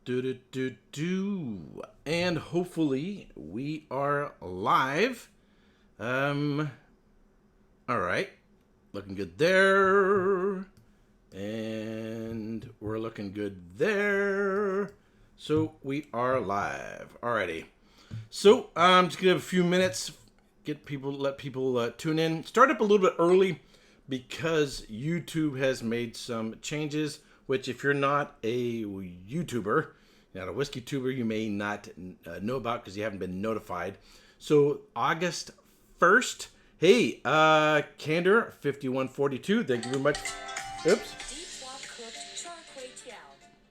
Do do do do, and hopefully we are live. All right, looking good there, and we're looking good there. So we are live. Alrighty. So just gonna have a few minutes, let people tune in. Start up a little bit early because YouTube has made some changes. Which, if you're not a YouTuber, not a whiskey tuber, you may not know about because you haven't been notified. So August 1st, hey, Candor 5142, thank you very much. Oops.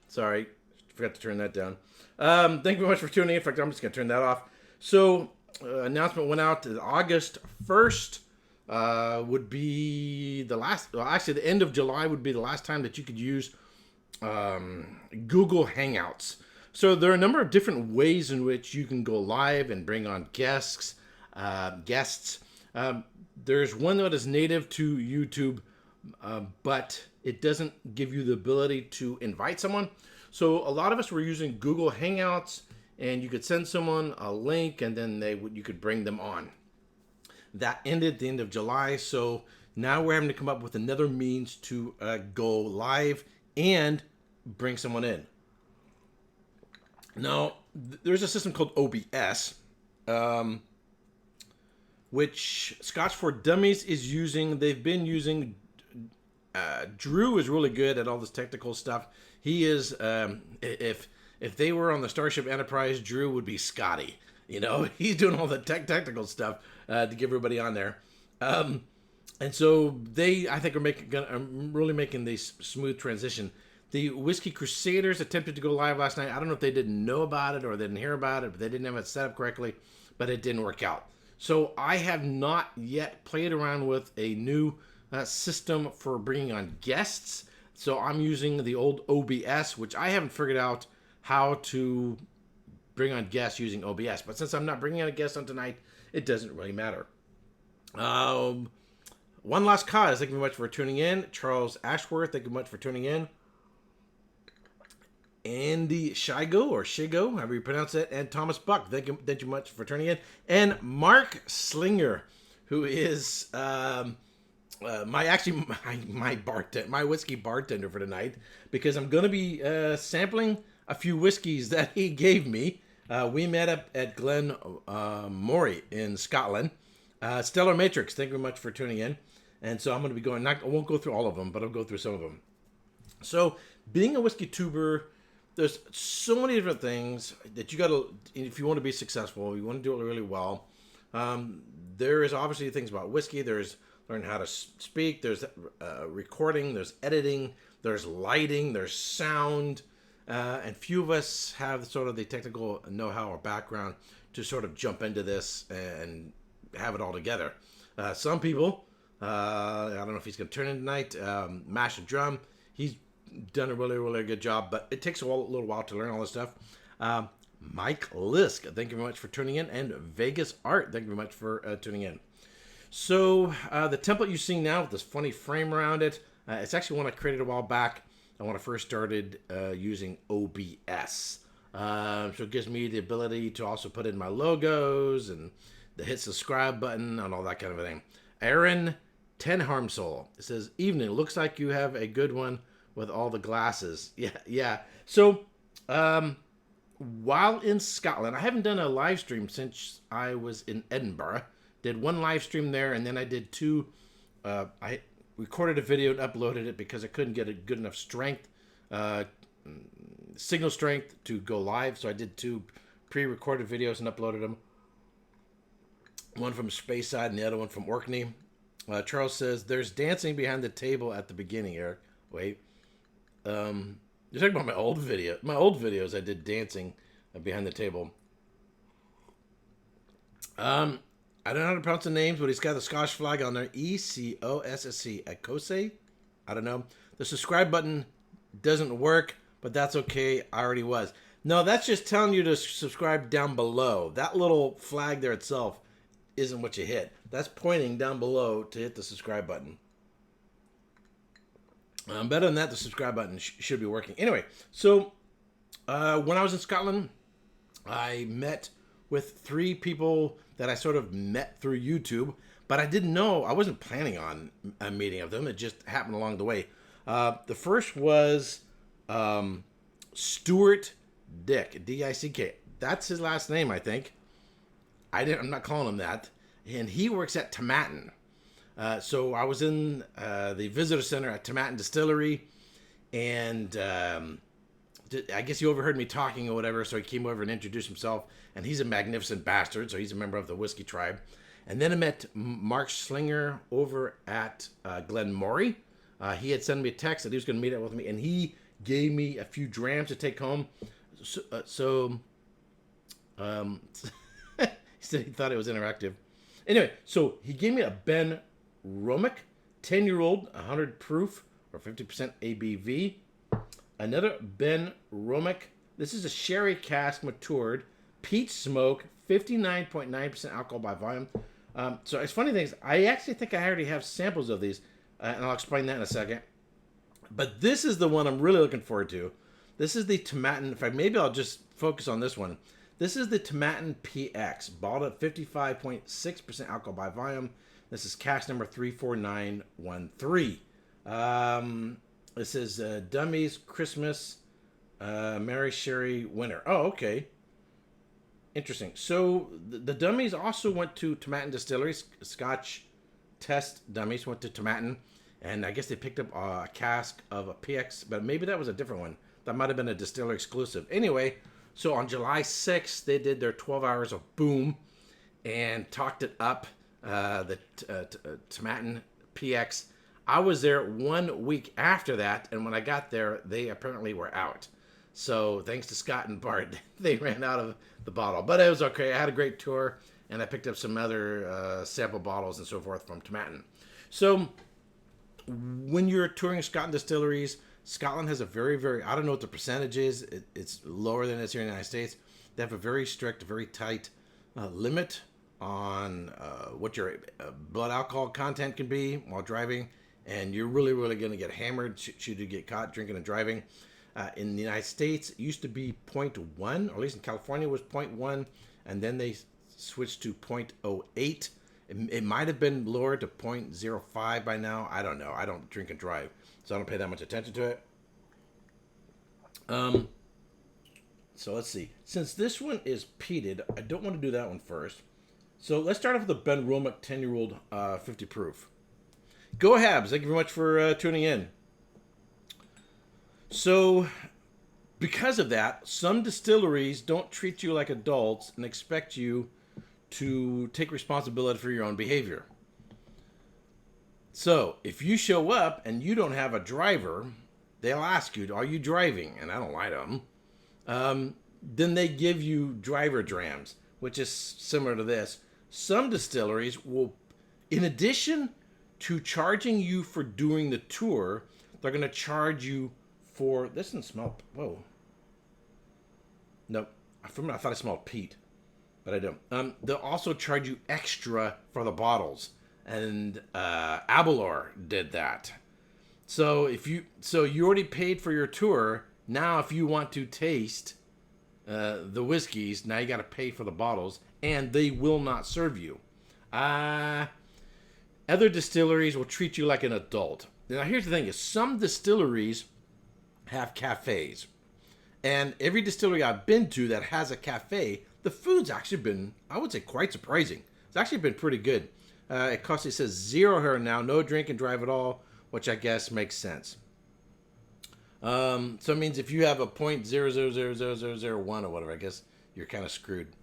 Sorry, forgot to turn that down. Thank you very much for tuning in. In fact, I'm just going to turn that off. So, announcement went out that August 1st would be the last, well, actually, the end of July would be the last time that you could use Google Hangouts. So there are a number of different ways in which you can go live and bring on guests. There's one that is native to YouTube, but it doesn't give you the ability to invite someone. So a lot of us were using Google Hangouts, and you could send someone a link, and then you could bring them on. That ended at the end of July, so now we're having to come up with another means to go live and bring someone in. Now, there's a system called OBS, which Scotch for Dummies is using. They've been using. Drew is really good at all this technical stuff. He is. If they were on the Starship Enterprise, Drew would be Scotty. You know, he's doing all the technical stuff to get everybody on there. And so I think, are really making this smooth transition. The Whiskey Crusaders attempted to go live last night. I don't know if they didn't know about it or they didn't hear about it, but they didn't have it set up correctly, but it didn't work out. So I have not yet played around with a new system for bringing on guests. So I'm using the old OBS, which I haven't figured out how to bring on guests using OBS. But since I'm not bringing on a guest on tonight, it doesn't really matter. One Last Cause, thank you very much for tuning in. Charles Ashworth, thank you very much for tuning in. Andy Shigo, however you pronounce it, and Thomas Buck, thank you much for tuning in. And Mark Slinger, who is my whiskey bartender for tonight, because I'm going to be sampling a few whiskeys that he gave me. We met up at Glen Moray in Scotland. Stellar Matrix, thank you very much for tuning in. And so I'm going to be going, I won't go through all of them, but I'll go through some of them. So, being a whiskey tuber, there's so many different things that you got to, if you want to be successful, you want to do it really well. There is obviously things about whiskey. There's learn how to speak. There's recording. There's editing. There's lighting. There's sound. And few of us have sort of the technical know-how or background to sort of jump into this and have it all together. Some people, I don't know if he's going to turn in tonight, Mash and Drum, he's done a really, really good job, but it takes a little while to learn all this stuff. Mike Lisk, thank you very much for tuning in, and Vegas Art, thank you very much for tuning in. So the template you see now with this funny frame around it, it's actually one I created a while back when I first started using OBS. So it gives me the ability to also put in my logos and the hit subscribe button and all that kind of a thing. Aaron Tenharmsoul, it says, evening, looks like you have a good one with all the glasses. Yeah. So, while in Scotland, I haven't done a live stream since I was in Edinburgh. Did one live stream there, and then I did two. I recorded a video and uploaded it because I couldn't get a good enough strength, signal strength to go live. So I did two pre-recorded videos and uploaded them. One from Speyside and the other one from Orkney. Charles says, there's dancing behind the table at the beginning, Eric. Wait. You're talking about my old video. My old videos, I did dancing behind the table. I don't know how to pronounce the names, but he's got the Scotch flag on there. ECOSSC. Ekose? I don't know. The subscribe button doesn't work, but that's okay. I already was. No, that's just telling you to subscribe down below. That little flag there itself isn't what you hit. That's pointing down below to hit the subscribe button. Better than that, the subscribe button should be working. Anyway, so When I was in Scotland, I met with three people that I sort of met through YouTube, but I didn't know, I wasn't planning on a meeting of them. It just happened along the way. The first was Stuart Dick, D-I-C-K. That's his last name, I think. I'm not calling him that. And he works at Tomatin. So I was in the visitor center at Tomatin Distillery, and I guess he overheard me talking or whatever, so he came over and introduced himself. And he's a magnificent bastard, so he's a member of the Whisky tribe. And then I met Mark Slinger over at Glen. He had sent me a text that he was going to meet up with me, and he gave me a few drams to take home. He said he thought it was interactive. Anyway, so he gave me a Ben Romick, 10-year-old, 100 proof, or 50% ABV. Another Ben Romick. This is a sherry cask matured, peat smoke, 59.9% alcohol by volume. So it's funny things. I actually think I already have samples of these, and I'll explain that in a second. But this is the one I'm really looking forward to. This is the Tomatin. In fact, maybe I'll just focus on this one. This is the Tomatin PX, bottled at 55.6% alcohol by volume. This is cask number 34913. This is Dummies Christmas Mary Sherry Winter. Oh, okay. Interesting. So the dummies also went to Tomatin Distillery. Scotch test dummies went to Tomatin, and I guess they picked up a cask of a PX, but maybe that was a different one. That might have been a distiller exclusive. Anyway, so on July 6th, they did their 12 hours of boom and talked it up, the Tomatin PX. I was there 1 week after that, and when I got there, they apparently were out. So thanks to Scott and Bart, they ran out of the bottle. But it was okay. I had a great tour, and I picked up some other sample bottles and so forth from Tomatin. So when you're touring Scotland distilleries, Scotland has a very, very, I don't know what the percentage is. It's lower than it's here in the United States. They have a very strict, very tight limit on what your blood alcohol content can be while driving. And you're really, really going to get hammered should you get caught drinking and driving. In the United States, it used to be 0.1, or at least in California it was 0.1, and then they switched to 0.08. It might have been lowered to 0.05 by now. I don't know. I don't drink and drive, so I don't pay that much attention to it. So let's see. Since this one is peated, I don't want to do that one first. So let's start off with the Ben Romick 10-year-old 50 proof. Go Habs. Thank you very much for tuning in. So, because of that, some distilleries don't treat you like adults and expect you to take responsibility for your own behavior. So, if you show up and you don't have a driver, they'll ask you, are you driving? And I don't lie to them. Then they give you driver drams, which is similar to this. Some distilleries will, in addition to charging you for doing the tour, they're going to charge you for, this doesn't smell, whoa. Nope, I thought I smelled peat, but I don't. They'll also charge you extra for the bottles, and Abelor did that. So you already paid for your tour. Now if you want to taste the whiskeys, now you got to pay for the bottles, and they will not serve you. Other distilleries will treat you like an adult. Now here's the thing: is some distilleries have cafes, and every distillery I've been to that has a cafe, the food's actually been, I would say, quite surprising. It's actually been pretty good. It says 0 here now, no drink and drive at all, which I guess makes sense. So it means if you have a 0.000001 or whatever, I guess you're kind of screwed.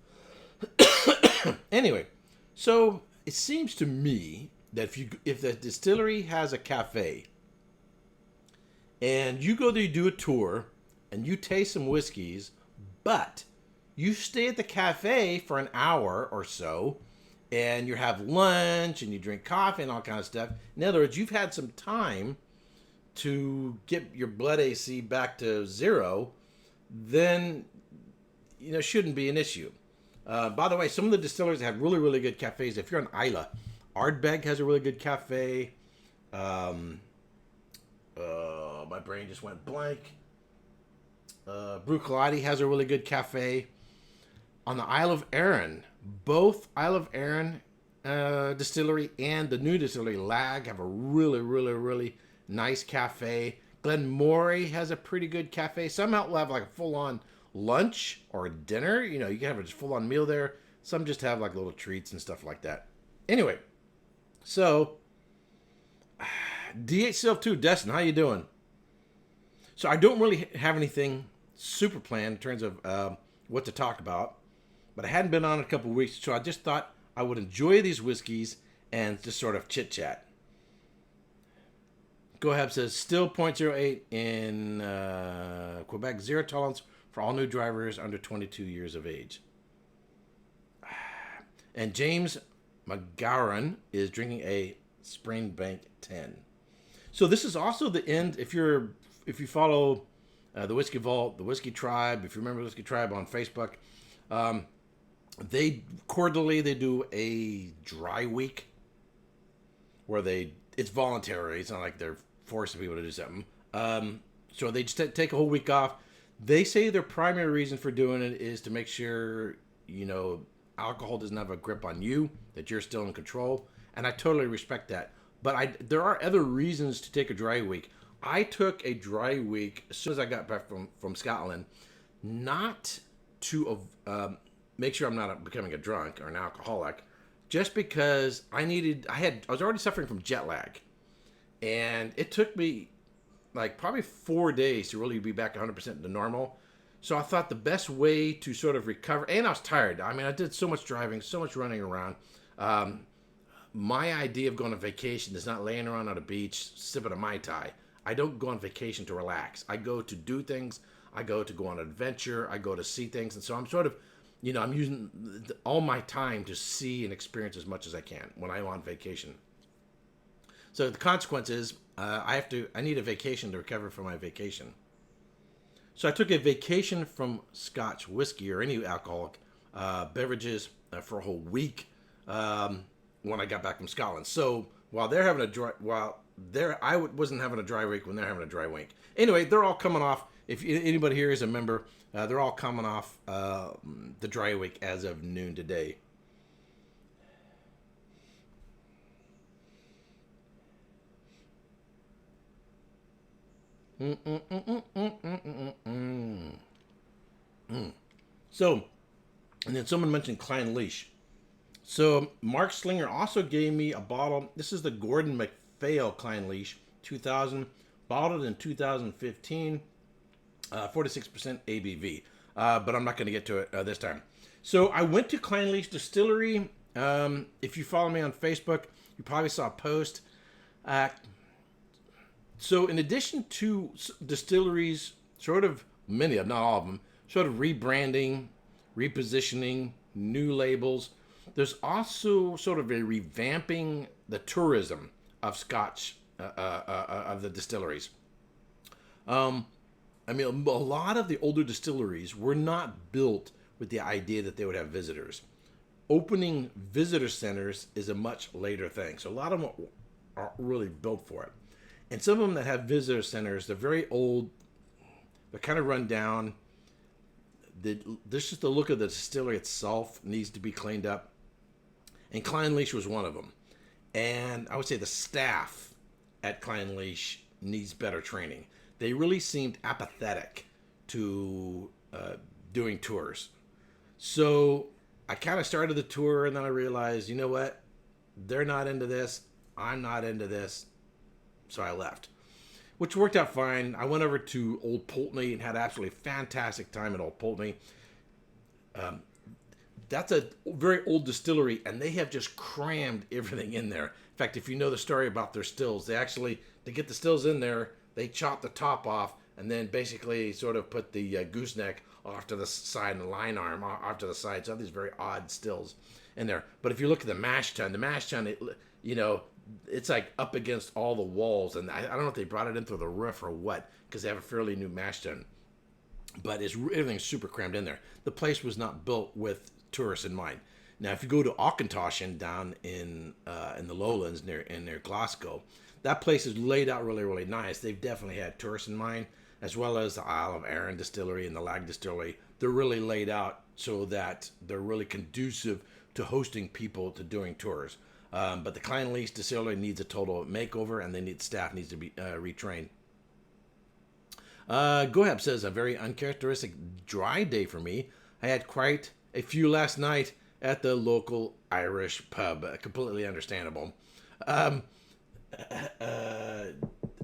Anyway, so it seems to me that if the distillery has a cafe and you go there, you do a tour, and you taste some whiskeys, but you stay at the cafe for an hour or so, and you have lunch, and you drink coffee and all kind of stuff. In other words, you've had some time to get your blood AC back to 0, then, shouldn't be an issue. By the way, some of the distilleries have really, really good cafes. If you're on Isla, Ardbeg has a really good cafe. My brain just went blank. Bruichladdich has a really good cafe. On the Isle of Arran, both Isle of Arran distillery and the new distillery, Lag, have a really, really, really nice cafe. Glen has a pretty good cafe. Some will have like a full-on lunch or dinner. You know, you can have a full-on meal there. Some just have like little treats and stuff like that. Anyway, so DH2, Destin, how you doing? So I don't really have anything super planned in terms of what to talk about, but I hadn't been on in a couple of weeks, so I just thought I would enjoy these whiskeys and just sort of chit-chat. Go ahead, says, still 0.08 in Quebec, zero tolerance for all new drivers under 22 years of age. And James McGowan is drinking a Springbank 10. So this is also the end, if you follow the Whiskey Vault, the Whiskey Tribe, if you remember the Whiskey Tribe on Facebook, they quarterly do a dry week where it's voluntary. It's not like they're forcing people to do something. So they just take a whole week off. They say their primary reason for doing it is to make sure, you know, alcohol doesn't have a grip on you, that you're still in control. And I totally respect that. But there are other reasons to take a dry week. I took a dry week as soon as I got back from Scotland, not to make sure I'm not becoming a drunk or an alcoholic, just because I was already suffering from jet lag. And it took me like probably 4 days to really be back 100% to normal. So I thought the best way to sort of recover, and I was tired. I mean, I did so much driving, so much running around. My idea of going on vacation is not laying around on a beach, sipping a Mai Tai. I don't go on vacation to relax. I go to do things. I go on an adventure. I go to see things. And so I'm sort of, you know, I'm using all my time to see and experience as much as I can when I'm on vacation. So the consequence is I need a vacation to recover from my vacation. So I took a vacation from Scotch, whiskey, or any alcoholic beverages for a whole week when I got back from Scotland. So while they're having I wasn't having a dry week when they're having a dry week. Anyway, they're all coming off. If anybody here is a member, they're all coming off the dry week as of noon today. So, and then someone mentioned Klein Leash. So Mark Slinger also gave me a bottle. This is the Gordon MacPhail Klein Leash 2000, bottled in 2015, 46% ABV. But I'm not going to get to it this time. So I went to Klein Leash Distillery. If you follow me on Facebook, you probably saw a post. So in addition to distilleries, sort of many of, not all of them, sort of rebranding, repositioning, new labels, there's also sort of a revamping the tourism of Scotch, of the distilleries. I mean, a lot of the older distilleries were not built with the idea that they would have visitors. Opening visitor centers is a much later thing. So a lot of them are really built for it. And some of them that have visitor centers, they're very old. They're kind of run down. This just the look of the distillery itself needs to be cleaned up. And Klein Leash was one of them. And I would say the staff at Klein Leash needs better training. They really seemed apathetic to doing tours. So I kind of started the tour, and then I realized, you know what? They're not into this. I'm not into this. So I left, which worked out fine. I went over to Old Pulteney and had absolutely fantastic time at Old Pulteney. That's a very old distillery, and they have just crammed everything in there. In fact, if you know the story about their stills, to get the stills in there, they chop the top off and then basically sort of put the gooseneck off to the side and the line arm off to the side. So these very odd stills in there. But if you look at the mash tun, it's like up against all the walls, and I don't know if they brought it in through the roof or what, because they have a fairly new mash tun. But everything's super crammed in there. The place was not built with tourists in mind. Now, if you go to Auchentoshan down in the lowlands near Glasgow, that place is laid out really, really nice. They've definitely had tourists in mind. as well as the Isle of Arran Distillery and the Lag Distillery. They're really laid out so that they're really conducive to hosting people to doing tours. But the Klein Lease Distillery needs a total makeover, and they need staff needs to be retrained. Gohab says, a very uncharacteristic dry day for me. I had quite a few last night at the local Irish pub. Completely understandable.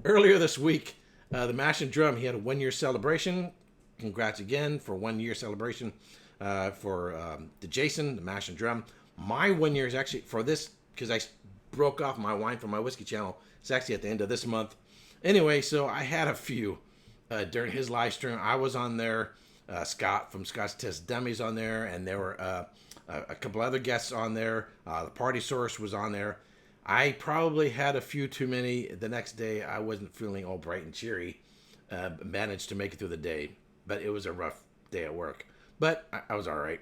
Earlier this week, the Mash and Drum, he had a 1-year celebration. Congrats again for 1-year celebration for the Jason, the Mash and Drum. My 1 year is actually for this, because I broke off my wine from my whiskey channel. It's actually at the end of this month. Anyway, so I had a few during his live stream. I was on there. Scott from Scotch Test Dummies on there, and there were a couple other guests on there. The Party Source was on there. I probably had a few too many. The next day, I wasn't feeling all bright and cheery. Managed to make it through the day, but it was a rough day at work. But I was all right.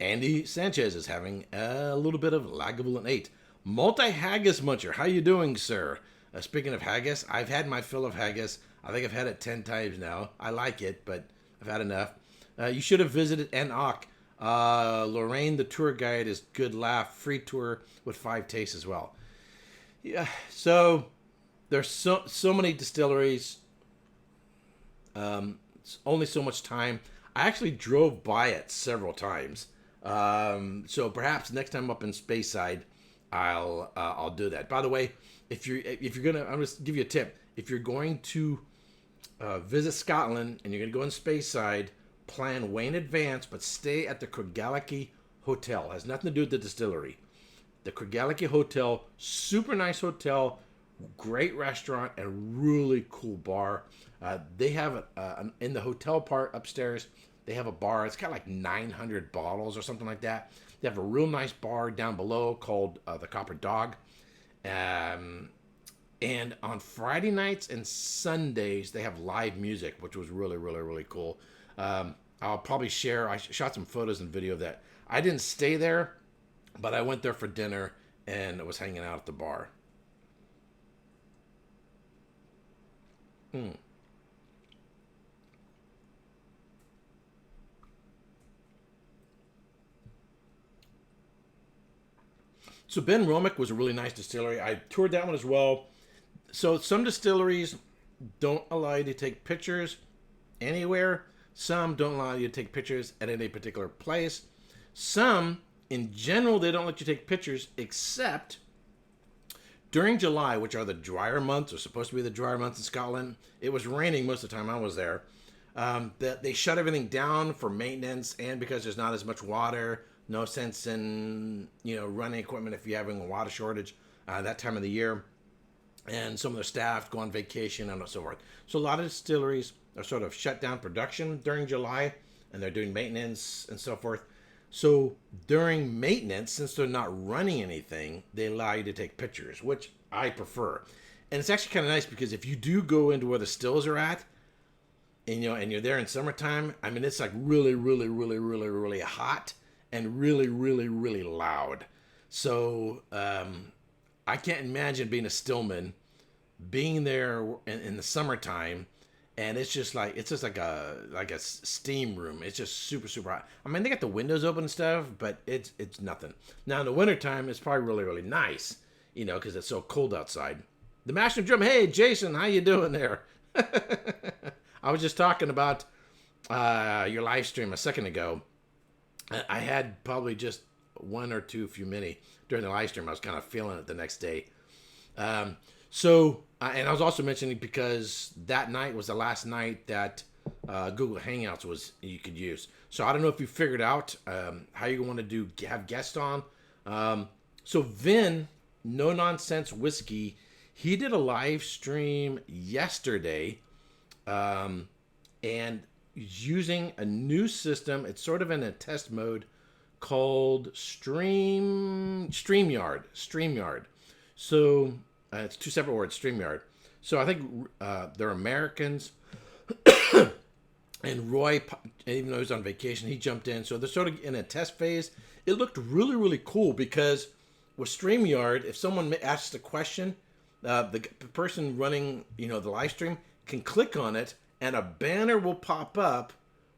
Andy Sanchez is having a little bit of Lagavulin 8. Multi-haggis muncher. How you doing, sir? Speaking of haggis, I've had my fill of haggis. I think I've had it 10 times now. I like it, but I've had enough. You should have visited Enoch. Lorraine, the tour guide, is good laugh. Free tour with 5 tastes as well. Yeah, so there's so many distilleries. Only so much time. I actually drove by it several times. So perhaps next time up in Speyside, I'll do that. By the way, if you're gonna, I'm just give you a tip. If you're going to visit Scotland and you're gonna go in Speyside, plan way in advance, but stay at the Craigellachie Hotel. It has nothing to do with the distillery. The Craigellachie Hotel, super nice hotel, great restaurant, and really cool bar. They have in the hotel part upstairs. They have a bar. It's got like 900 bottles or something like that. They have a real nice bar down below called the Copper Dog. And on Friday nights and Sundays, they have live music, which was really, really, really cool. I'll probably share. I shot some photos and video of that. I didn't stay there, but I went there for dinner and was hanging out at the bar. So Ben Romick was a really nice distillery. I toured that one as well. So some distilleries don't allow you to take pictures anywhere. Some don't allow you to take pictures at any particular place. Some, in general, they don't let you take pictures except during July, which are the drier months, or supposed to be the drier months in Scotland. It was raining most of the time I was there. They shut everything down for maintenance, and because there's not as much water, no sense in running equipment if you're having a water shortage that time of the year. And some of the staff go on vacation and so forth. So a lot of distilleries are sort of shut down production during July, and they're doing maintenance and so forth. So during maintenance, since they're not running anything, they allow you to take pictures, which I prefer. And it's actually kind of nice because if you do go into where the stills are at, and you're there in summertime, I mean, it's like really, really, really, really, really hot and really, really, really loud. So I can't imagine being a stillman, being there in the summertime, and it's just like a steam room. It's just super, super hot. I mean, they got the windows open and stuff, but it's nothing. Now in the wintertime, it's probably really, really nice, because it's so cold outside. The Master Drum, hey Jason, how you doing there? I was just talking about your live stream a second ago. I had probably just one or two, few many during the live stream. I was kind of feeling it the next day. And I was also mentioning because that night was the last night that Google Hangouts you could use. So I don't know if you figured out how you want to have guests on. So Vin, No Nonsense Whiskey, he did a live stream yesterday, and he's using a new system. It's sort of in a test mode called StreamYard. So it's two separate words, StreamYard. So I think they're Americans. And Roy, even though he's on vacation, he jumped in. So they're sort of in a test phase. It looked really, really cool because with StreamYard, if someone asks a question, the person running, the live stream can click on it, and a banner will pop up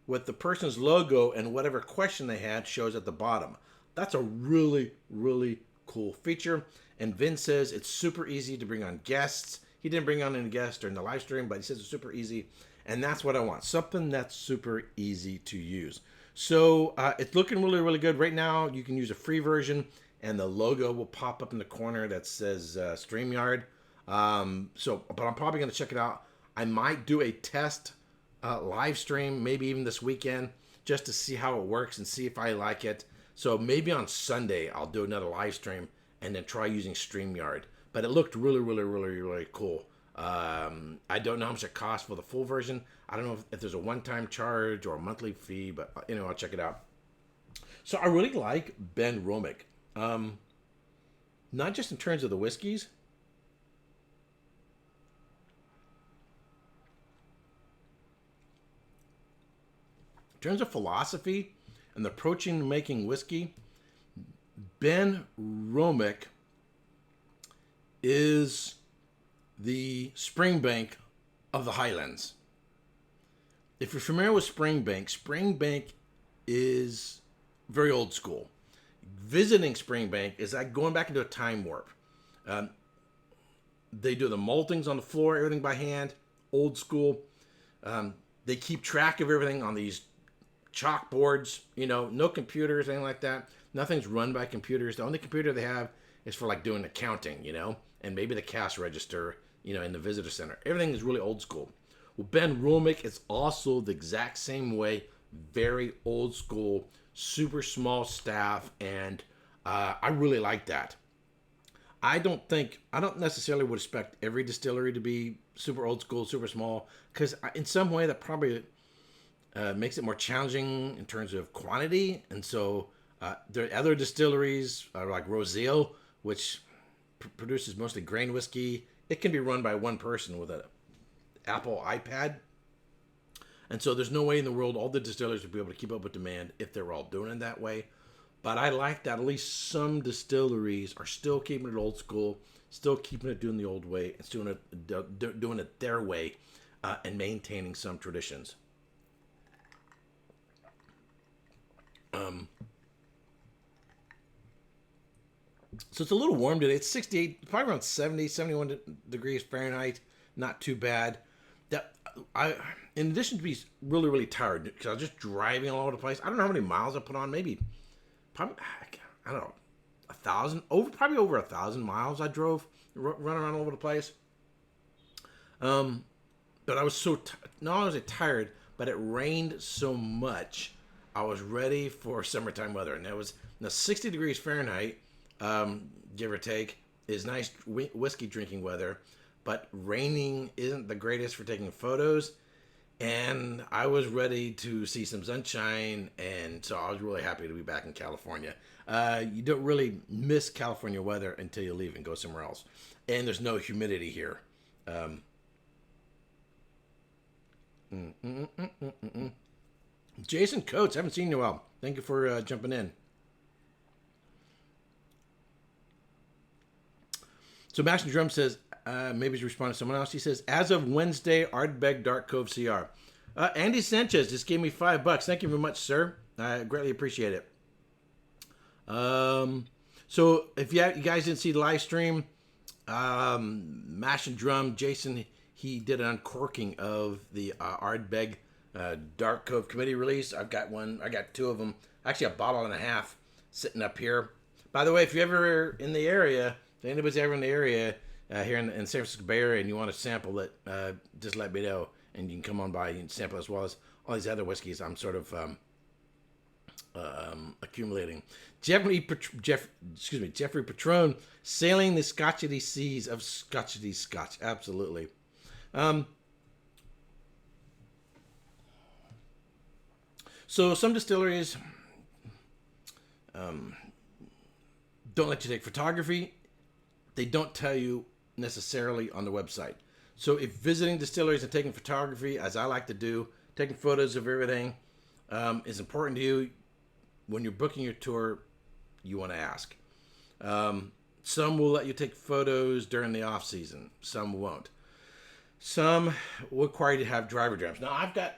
with the person's logo, and whatever question they had shows at the bottom. That's a really, really cool feature. And Vin says it's super easy to bring on guests. He didn't bring on any guests during the live stream, but he says it's super easy. And that's what I want. Something that's super easy to use. So it's looking really, really good. Right now, you can use a free version, and the logo will pop up in the corner that says StreamYard. But I'm probably going to check it out. I might do a test live stream, maybe even this weekend, just to see how it works and see if I like it. So maybe on Sunday, I'll do another live stream and then try using StreamYard. But it looked really, really, really, really cool. I don't know how much it costs for the full version. I don't know if there's a one-time charge or a monthly fee, but I'll check it out. So I really like Ben Romick. Not just in terms of the whiskeys. In terms of philosophy and the approaching to making whiskey, Ben Romick is the Springbank of the Highlands. If you're familiar with Springbank is very old school. Visiting Springbank is like going back into a time warp. They do the maltings on the floor, everything by hand, old school. They keep track of everything on these chalkboards, no computers, anything like that. Nothing's run by computers. The only computer they have is for like doing accounting, and maybe the cash register, in the visitor center. Everything is really old school. Well, Ben Romick is also the exact same way, very old school, super small staff, and I really like that. I don't necessarily would expect every distillery to be super old school, super small, because in some way that probably makes it more challenging in terms of quantity. And so there are other distilleries like Rosale, which produces mostly grain whiskey. It can be run by one person with an Apple iPad. And so there's no way in the world all the distillers would be able to keep up with demand if they were all doing it that way. But I like that at least some distilleries are still keeping it old school, still keeping it doing the old way, and still doing it their way, and maintaining some traditions. So it's a little warm today. It's 68, probably around 70, 71 degrees Fahrenheit. Not too bad. In addition to be really, really tired, because I was just driving all over the place. I don't know how many miles I put on. Probably, I don't know, 1,000, probably over 1,000 miles I drove, running around all over the place. But I was not only was I tired, but it rained so much. I was ready for summertime weather, and it was 60 degrees Fahrenheit, give or take, is nice whiskey drinking weather, but raining isn't the greatest for taking photos. And I was ready to see some sunshine, and so I was really happy to be back in California. You don't really miss California weather until you leave and go somewhere else. And there's no humidity here. Jason Coates, haven't seen you in a while. Thank you for jumping in. So Mash and Drum says, maybe he's responding to someone else. He says, as of Wednesday, Ardbeg Dark Cove CR. Andy Sanchez just gave me $5. Thank you very much, sir. I greatly appreciate it. So if you guys didn't see the live stream, Mash and Drum, Jason, he did an uncorking of the Ardbeg Dark Cove committee release. I've got one. I got two of them. Actually, a bottle and a half sitting up here. By the way, if you're ever in the area, if anybody's ever in the area here in San Francisco Bay Area and you want to sample it, just let me know, and you can come on by and sample as well as all these other whiskeys I'm sort of accumulating. Jeffrey Patron, sailing the Scotchy seas of Scotchy Scotch. Absolutely. So some distilleries don't let you take photography. They don't tell you necessarily on the website. So if visiting distilleries and taking photography, as I like to do, taking photos of everything is important to you, when you're booking your tour, you want to ask. Some will let you take photos during the off season. Some won't. Some will require you to have driver drams. Now, I've got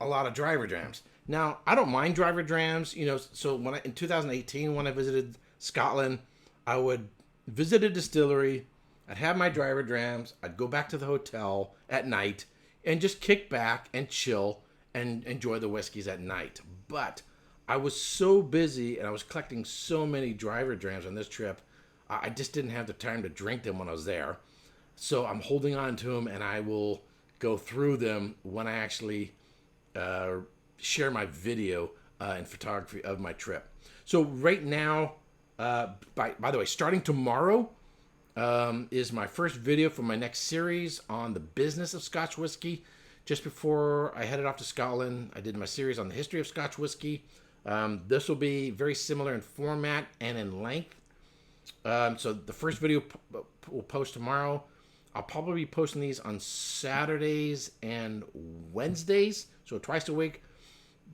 a lot of driver drams. Now, I don't mind driver drams. So in 2018, when I visited Scotland, I would visit a distillery. I'd have my driver drams. I'd go back to the hotel at night and just kick back and chill and enjoy the whiskeys at night. But I was so busy and I was collecting so many driver drams on this trip, I just didn't have the time to drink them when I was there. So I'm holding on to them, and I will go through them when I actually share my video and photography of my trip. So right now, by the way, starting tomorrow is my first video for my next series on the business of Scotch whiskey. Just before I headed off to Scotland, I did my series on the history of Scotch whiskey. This will be very similar in format and in length. So the first video will post tomorrow. I'll probably be posting these on Saturdays and Wednesdays, so twice a week.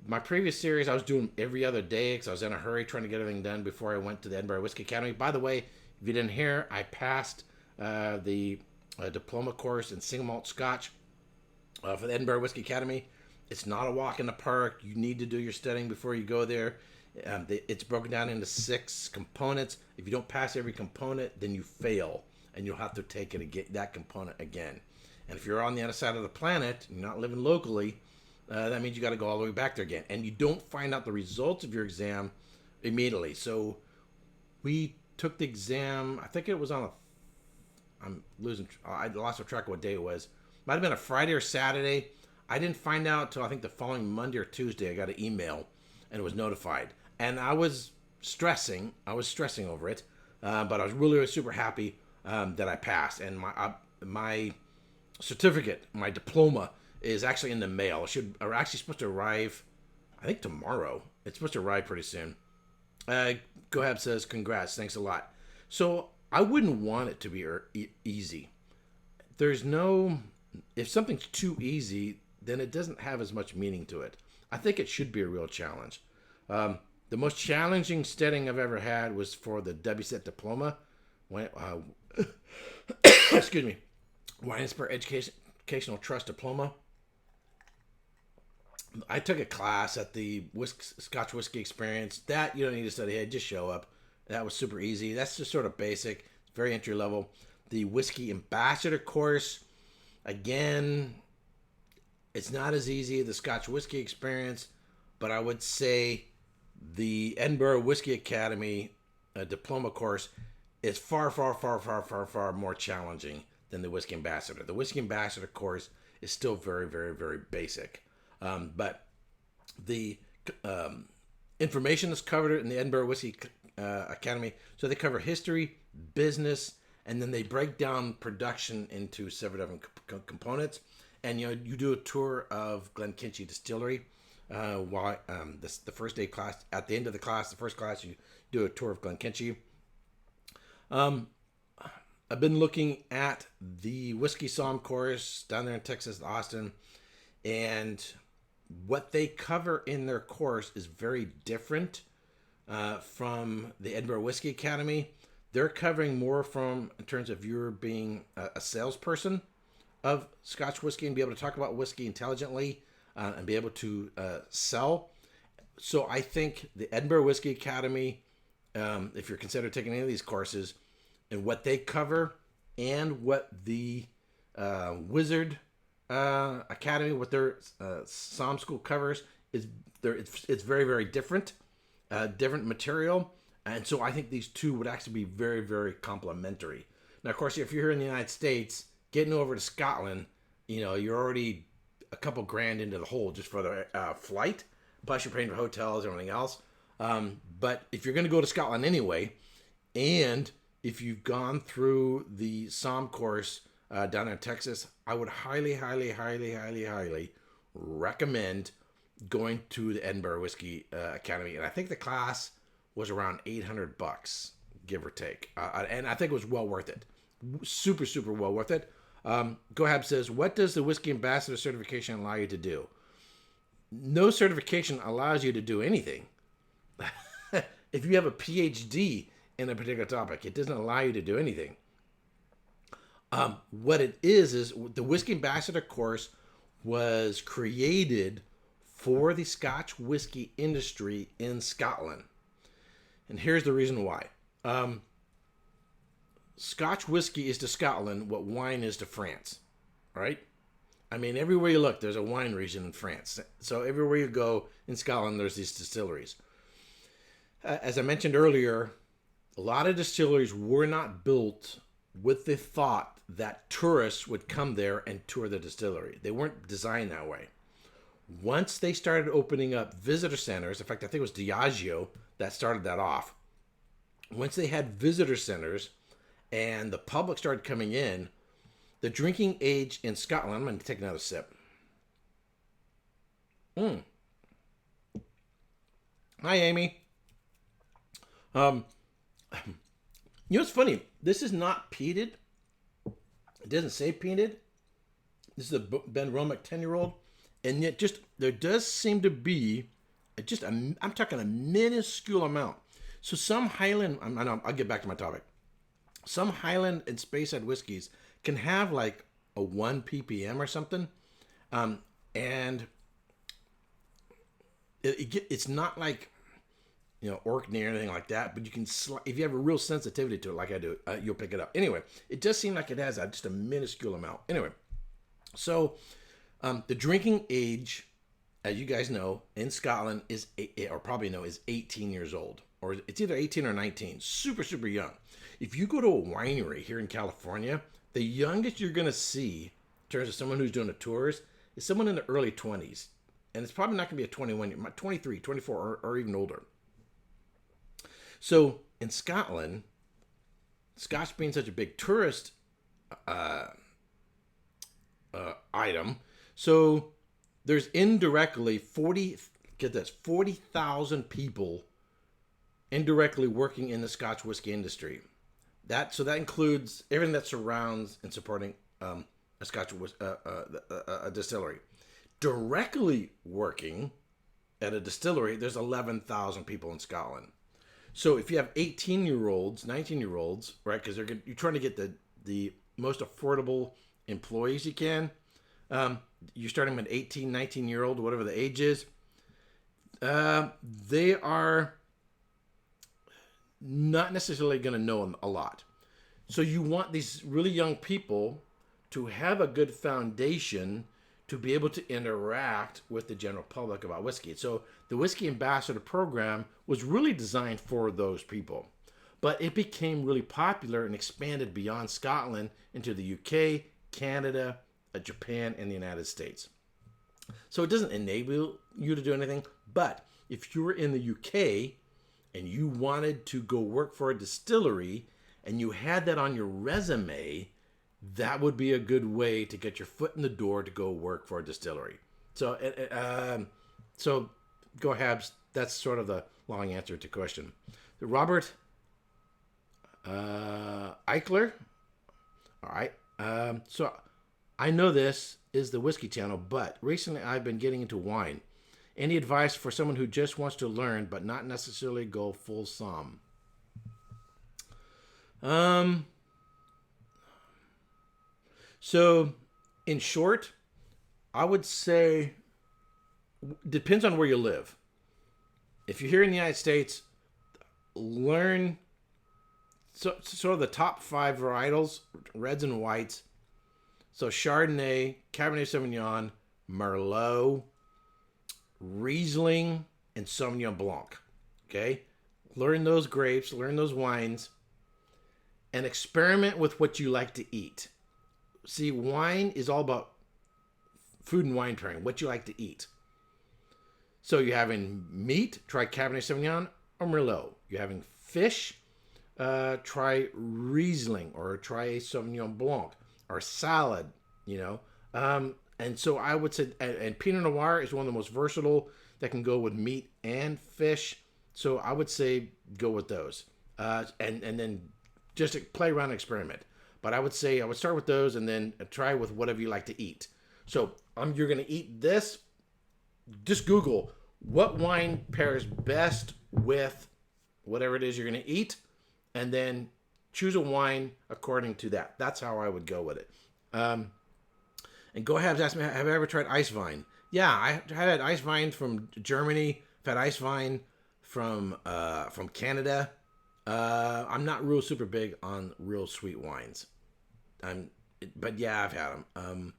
My previous series, I was doing every other day because I was in a hurry trying to get everything done before I went to the Edinburgh Whisky Academy. By the way, if you didn't hear, I passed the diploma course in single malt Scotch for the Edinburgh Whisky Academy. It's not a walk in the park. You need to do your studying before you go there. It's broken down into 6 components. If you don't pass every component, then you fail, and you'll have to take that component again. And if you're on the other side of the planet, you're not living locally, that means you got to go all the way back there again. And you don't find out the results of your exam immediately. So we took the exam, I think it was I lost track of what day it was. Might have been a Friday or Saturday. I didn't find out until I think the following Monday or Tuesday. I got an email and it was notified. And I was stressing over it. But I was really super happy that I passed. And my certificate, my diploma, is actually in the mail. Are actually supposed to arrive, I think tomorrow. It's supposed to arrive pretty soon. Gohab says, congrats, thanks a lot. So I wouldn't want it to be easy. If something's too easy, then it doesn't have as much meaning to it. I think it should be a real challenge. The most challenging studying I've ever had was for the WSET diploma. Excuse me. Wine Spur Educational Trust Diploma. I took a class at the Scotch Whisky Experience. That you don't need to study ahead, just show up. That was super easy. That's just sort of basic, very entry level. The Whiskey Ambassador course, again, it's not as easy as the Scotch Whisky Experience, but I would say the Edinburgh Whisky Academy diploma course is far, far, far, far, far, far more challenging than the Whiskey Ambassador. The Whiskey Ambassador course is still very, very, very basic. But the information is covered in the Edinburgh Whisky Academy. So they cover history, business, and then they break down production into several different components. And you do a tour of Glen Distillery. The first day class, at the end of the class, the first class, you do a tour of Glen. I've been looking at the Whiskey Somm course down there in Texas, Austin, and what they cover in their course is very different from the Edinburgh Whisky Academy. They're covering more in terms of you being a salesperson of Scotch whiskey and be able to talk about whiskey intelligently and be able to sell. So I think the Edinburgh Whisky Academy, if you're considering taking any of these courses, and what they cover and what the Wizard Academy, what their Somm School covers, it's very, very different, different material. And so I think these two would actually be very, very complementary. Now, of course, if you're here in the United States, getting over to Scotland, you're already a couple grand into the hole just for the flight. Plus, you're paying for hotels and everything else. But if you're going to go to Scotland anyway, and if you've gone through the Somm course down in Texas, I would highly, highly, highly, highly, highly recommend going to the Edinburgh Whisky Academy. And I think the class was around $800, give or take. And I think it was well worth it. Super, super well worth it. Gohab says, what does the Whiskey Ambassador certification allow you to do? No certification allows you to do anything. If you have a PhD in a particular topic. It doesn't allow you to do anything. What it is the Whiskey Ambassador course was created for the Scotch whiskey industry in Scotland. And here's the reason why. Scotch whiskey is to Scotland what wine is to France, right? I mean, everywhere you look, there's a wine region in France. So everywhere you go in Scotland, there's these distilleries. As I mentioned earlier, a lot of distilleries were not built with the thought that tourists would come there and tour the distillery. They weren't designed that way. Once they started opening up visitor centers, in fact, I think it was Diageo that started that off. Once they had visitor centers and the public started coming in, the drinking age in Scotland, I'm going to take another sip. Hi, Amy. You know what's funny? This is not peated. It doesn't say peated. This is a Ben Romack 10-year-old. And yet just, there does seem to be I'm talking a minuscule amount. So some Highland, I'll get back to my topic. Some Highland and Speyside whiskeys can have like a 1 ppm or something. And it's not like, Orkney or anything like that, but you can, if you have a real sensitivity to it, like I do, you'll pick it up. Anyway, it does seem like it has just a minuscule amount. Anyway, so the drinking age, as you guys know, in Scotland is 18 years old, or it's either 18 or 19. Super, super young. If you go to a winery here in California, the youngest you're going to see in terms of someone who's doing a tours is someone in the early 20s. And it's probably not going to be a 21, 23, 24, or even older. So in Scotland, Scotch being such a big tourist item, so there's indirectly 40,000 people indirectly working in the Scotch whiskey industry. That includes everything that surrounds and supporting a Scotch a distillery. Directly working at a distillery, there's 11,000 people in Scotland. So if you have 18-year-olds, 19-year-olds, right, because you're trying to get the most affordable employees you can. You're starting with an 18, 19-year-old, whatever the age is. They are not necessarily going to know a lot. So you want these really young people to have a good foundation to be able to interact with the general public about whiskey. So the Whiskey Ambassador program was really designed for those people. But it became really popular and expanded beyond Scotland into the UK, Canada, Japan, and the United States. So it doesn't enable you to do anything, but if you were in the UK and you wanted to go work for a distillery and you had that on your resume, that would be a good way to get your foot in the door to go work for a distillery. So, go Habs. That's sort of the long answer to the question. Robert Eichler. All right. So I know this is the Whiskey Channel, but recently I've been getting into wine. Any advice for someone who just wants to learn but not necessarily go full som? So, in short, I would say depends on where you live. If you're here in the United States, learn sort of the top 5 varietals, reds and whites. So Chardonnay, Cabernet Sauvignon, Merlot, Riesling, and Sauvignon Blanc. Okay? Learn those grapes, learn those wines, and experiment with what you like to eat. See, wine is all about food and wine pairing, what you like to eat. So you're having meat, try Cabernet Sauvignon or Merlot. You're having fish, try Riesling or try Sauvignon Blanc or salad, And so I would say, and Pinot Noir is one of the most versatile that can go with meat and fish. So I would say go with those. And then just play around and experiment. But I would say I would start with those and then try with whatever you like to eat. So you're going to eat this. Just Google what wine pairs best with whatever it is you're going to eat. and then choose a wine according to that. That's how I would go with it. And Go Ahead asked me, have I ever tried ice vine? Yeah, I had ice vine from Germany. I've had ice vine from Canada. I'm not real super big on real sweet wines. But yeah, I've had them.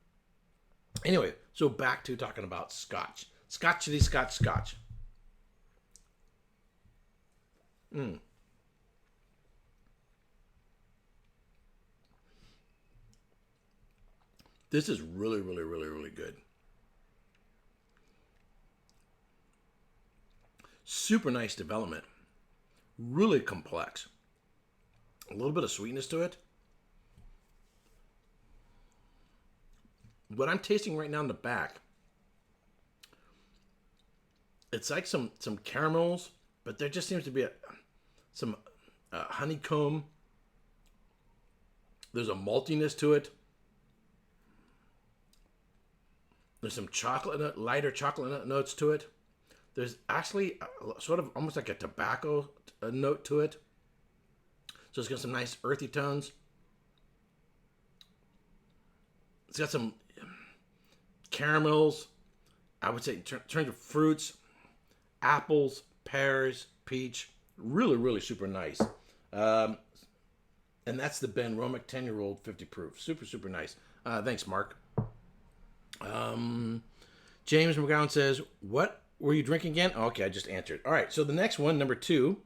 Anyway, so back to talking about Scotch. Scotchy Scotch. This is really, really, really, really good. Super nice development. Really complex. A little bit of sweetness to it. What I'm tasting right now in the back, it's like some caramels, but there just seems to be some honeycomb. There's a maltiness to it. There's some lighter chocolate notes to it. There's actually sort of almost like a tobacco note to it. So it's got some nice earthy tones. It's got some caramels. I would say in terms of fruits, apples, pears, peach. Really, really super nice. And that's the Ben Romick 10-year-old 50 proof. Super, super nice. Thanks, Mark. James McGowan says, what were you drinking again? Oh, okay, I just answered. All right, so the next one, number 2.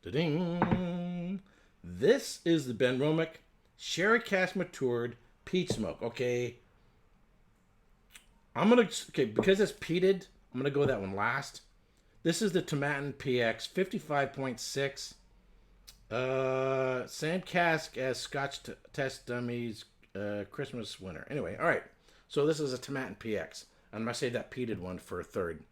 Da-ding. This is the Ben Romick Sherry Cask Matured Peat Smoke. Okay, because it's peated, I'm gonna go with that one last. This is the Tomatin PX 55.6. Same cask as Scotch Test Dummies Christmas winter. Anyway, all right. So this is a Tomatin PX. I'm gonna save that peated one for a third.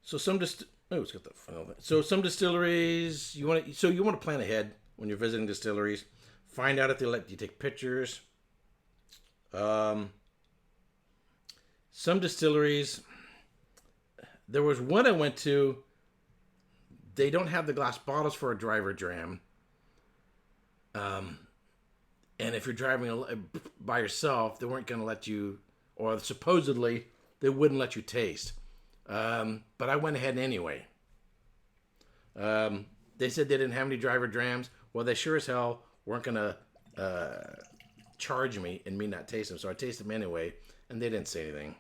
So some it's got the final thing. So some distilleries you want to plan ahead when you're visiting distilleries. Find out if they let you take pictures. Some distilleries. There was one I went to. They don't have the glass bottles for a driver dram. And if you're driving by yourself, they weren't going to let you, or supposedly they wouldn't let you taste. But I went ahead anyway. They said they didn't have any driver drams. Well, they sure as hell weren't going to charge me and me not taste them. So I tasted them anyway, and they didn't say anything.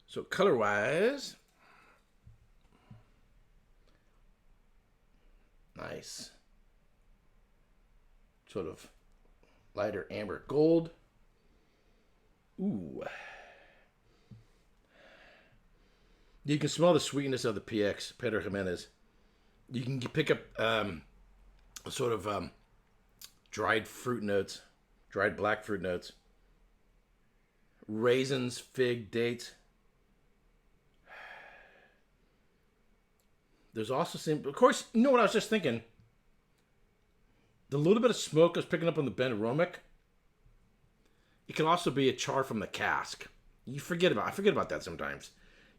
So color-wise, nice. Sort of lighter amber gold. Ooh. You can smell the sweetness of the PX, Pedro Jimenez. You can pick up sort of dried fruit notes, dried black fruit notes. Raisins, fig, dates. There's also some, of course, you know what I was just thinking? The little bit of smoke I was picking up on the Ben Romick, it can also be a char from the cask. I forget about that sometimes.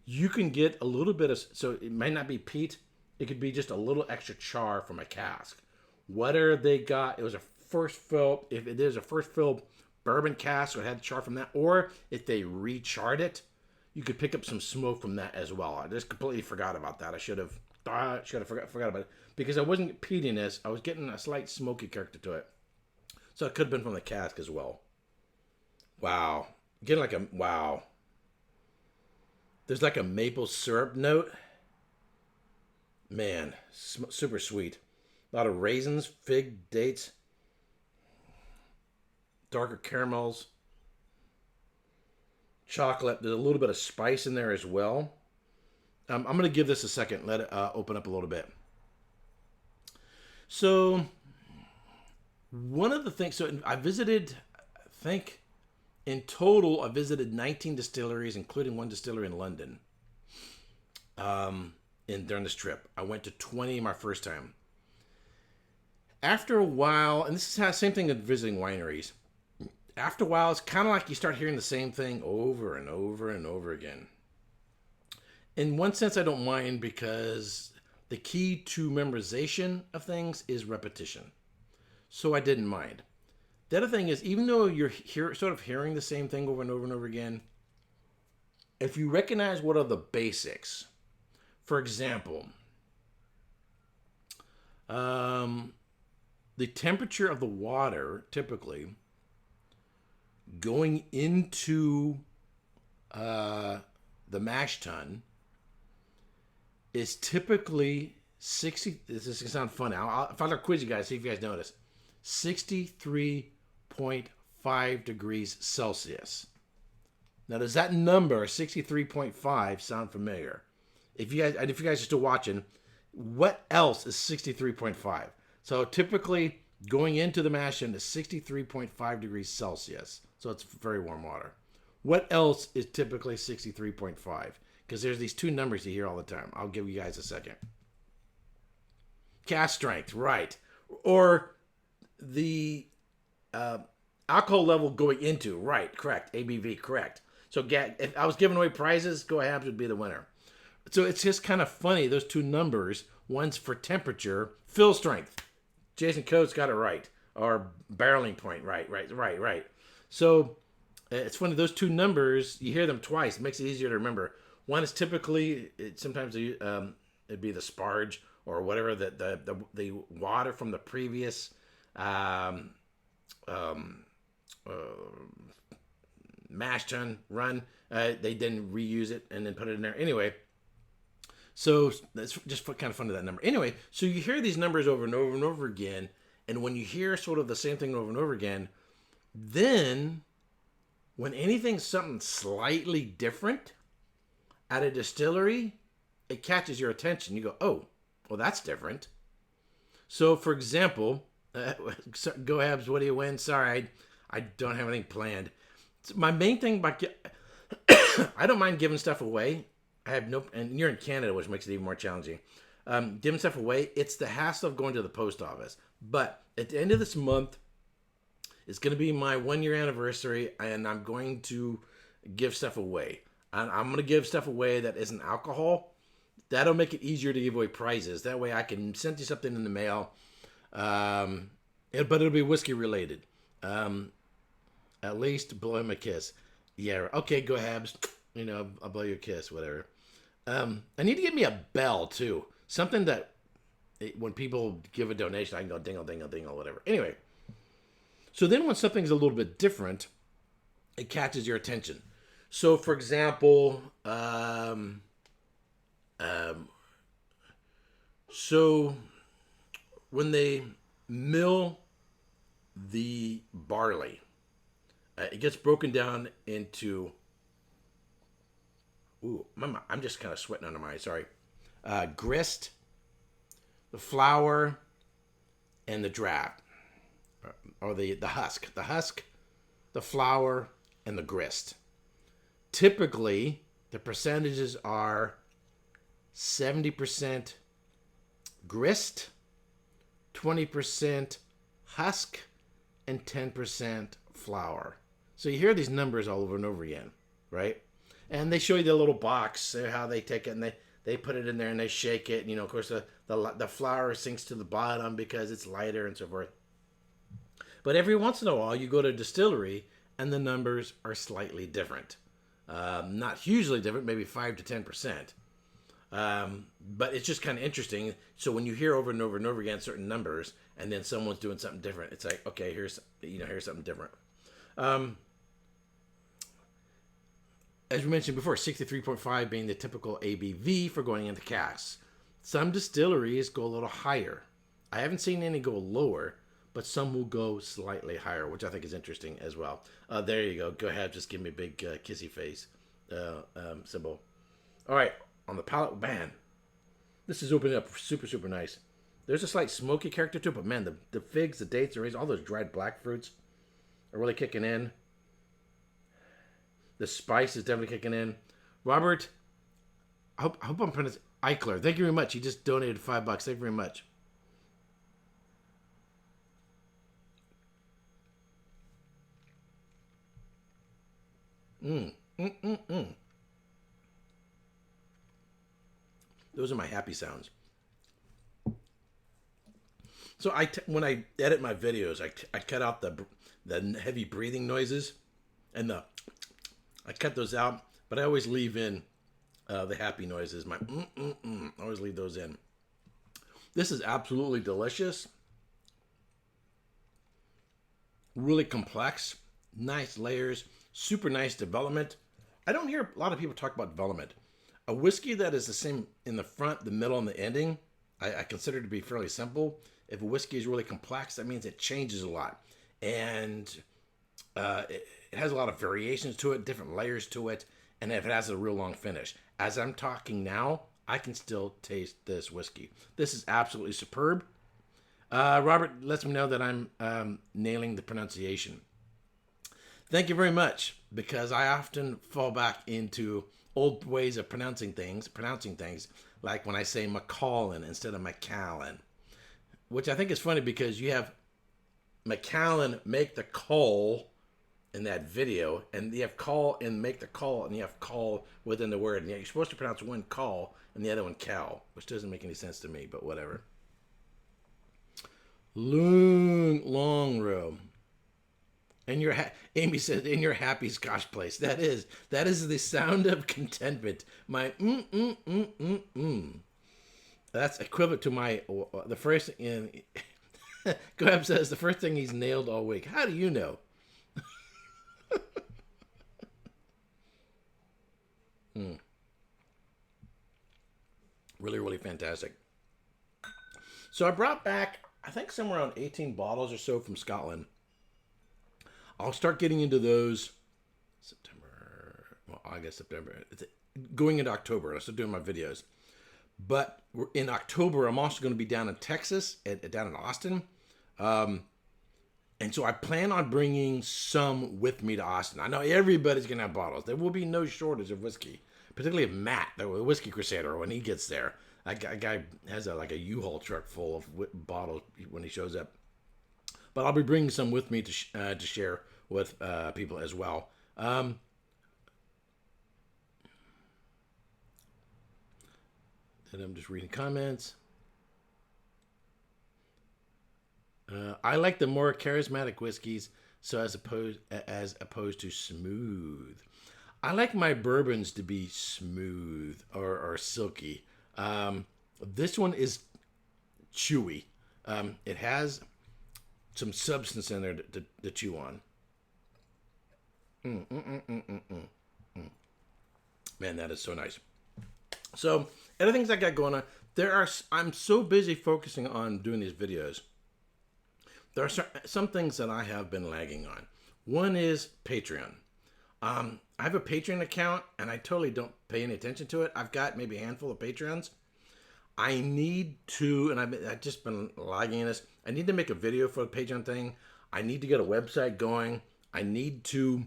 You can get a little bit of, so it might not be peat, it could be just a little extra char from a cask. Whether they got, it was a first fill, if it is a first fill bourbon cask, so it had char from that, or if they re-charred it, you could pick up some smoke from that as well. I just completely forgot about that. I should have forgot about it. Because I wasn't peatiness, I was getting a slight smoky character to it. So it could have been from the cask as well. Wow. Getting like a, wow. There's like a maple syrup note. Man, super sweet. A lot of raisins, fig, dates. Darker caramels. Chocolate. There's a little bit of spice in there as well. I'm going to give this a second. Let it open up a little bit. So, one of the things, so I visited, I think, in total, I visited 19 distilleries, including one distillery in London, during this trip. I went to 20 my first time. After a while, and this is the same thing with visiting wineries, after a while, it's kind of like you start hearing the same thing over and over and over again. In one sense, I don't mind because the key to memorization of things is repetition. So I didn't mind. The other thing is, even though you're sort of hearing the same thing over and over and over again, if you recognize what are the basics, for example, the temperature of the water typically going into the mash tun is typically 60. This is going to sound funny. If I quiz you guys, see if you guys notice. 63.5 degrees Celsius. Now, does that number 63.5 sound familiar? If you guys are still watching, what else is 63.5? So typically going into the mash tun is 63.5 degrees Celsius. So it's very warm water. What else is typically 63.5? Because there's these two numbers you hear all the time. I'll give you guys a second. Cask strength, right. Or the alcohol level going into, right, correct. ABV, correct. So if I was giving away prizes, Go Habs would be the winner. So it's just kind of funny, those two numbers. One's for temperature, fill strength. Jason Coates got it right. Or barreling point, right. So it's funny, those two numbers, you hear them twice. It makes it easier to remember. One is typically, sometimes it'd be the sparge or whatever, the water from the previous mash tun run. They didn't reuse it and then put it in there. Anyway, so that's just kind of fun to that number. Anyway, so you hear these numbers over and over and over again, and when you hear sort of the same thing over and over again, then when anything's something slightly different at a distillery, it catches your attention. You go, oh, well, that's different. So, for example, Go Habs, what do you win? Sorry, I don't have anything planned. My main thing about I don't mind giving stuff away. I have no, and you're in Canada, which makes it even more challenging. Giving stuff away, it's the hassle of going to the post office. But at the end of this month, it's going to be my 1 year anniversary, and I'm going to give stuff away. I'm going to give stuff away that isn't alcohol. That'll make it easier to give away prizes. That way I can send you something in the mail. But it'll be whiskey related. At least blow him a kiss. Yeah, okay, Go Habs. I'll blow you a kiss, whatever. I need to get me a bell, too. Something that, when people give a donation, I can go dingle, dingle, dingle, whatever. Anyway. So then when something's a little bit different, it catches your attention. So, for example, so when they mill the barley, it gets broken down into, I'm just kind of sweating under my eyes, sorry. Grist, the flour, and the draft, or the husk. The husk, the flour, and the grist. Typically, the percentages are 70% grist, 20% husk, and 10% flour. So you hear these numbers all over and over again, right? And they show you the little box, how they take it, and they put it in there and they shake it. And, of course, the flour sinks to the bottom because it's lighter and so forth. But every once in a while, you go to a distillery, and the numbers are slightly different. Not hugely different, maybe 5 to 10%. But it's just kind of interesting. So when you hear over and over and over again certain numbers, and then someone's doing something different, it's like, okay, here's something different. As we mentioned before, 63.5 being the typical ABV for going into casks. Some distilleries go a little higher. I haven't seen any go lower, but some will go slightly higher, which I think is interesting as well. There you go. Go ahead, just give me a big kissy face symbol. All right, on the palate, man, this is opening up super, super nice. There's a slight smoky character to it, but man, the figs, the dates, the raisins, all those dried black fruits are really kicking in. The spice is definitely kicking in. Robert, I hope I'm pronouncing Eichler. Thank you very much. He just donated $5. Thank you very much. Those are my happy sounds. So when I edit my videos, I cut out the heavy breathing noises, and I cut those out, but I always leave in the happy noises. I always leave those in. This is absolutely delicious. Really complex, nice layers, super nice development. I don't hear a lot of people talk about development. A whiskey that is the same in the front, the middle, and the ending, I consider to be fairly simple. If a whiskey is really complex, that means it changes a lot. And it has a lot of variations to it, different layers to it, and if it has a real long finish. As I'm talking now, I can still taste this whiskey. This is absolutely superb. Robert lets me know that I'm nailing the pronunciation. Thank you very much, because I often fall back into old ways of pronouncing things, like when I say Macallan instead of Macallan, which I think is funny because you have Macallan make the call in that video, and you have call and make the call, and you have call within the word, and you're supposed to pronounce one call and the other one cow, which doesn't make any sense to me, but whatever. Long row. And Amy says, in your happy Scotch place. That is the sound of contentment. My That's equivalent to my the first in. Graham says the first thing he's nailed all week. How do you know? Really, really fantastic. So I brought back, I think, somewhere around 18 bottles or so from Scotland. I'll start getting into those August, September. It's going into October. I'll start doing my videos. But in October, I'm also going to be down in Texas, down in Austin. And so I plan on bringing some with me to Austin. I know everybody's going to have bottles. There will be no shortage of whiskey, particularly if Matt, the Whiskey Crusader, when he gets there. That guy has like a U-Haul truck full of bottles when he shows up. But I'll be bringing some with me to share with people as well. And I'm just reading comments. I like the more charismatic whiskeys, so as opposed to smooth. I like my bourbons to be smooth or silky. This one is chewy. It has some substance in there to chew on. Man, that is so nice. So, other things I got going on. I'm so busy focusing on doing these videos. There are some things that I have been lagging on. One is Patreon. I have a Patreon account, and I totally don't pay any attention to it. I've got maybe a handful of Patreons. I need to, and I've just been lagging in this. I need to make a video for the Patreon thing. I need to get a website going. I need to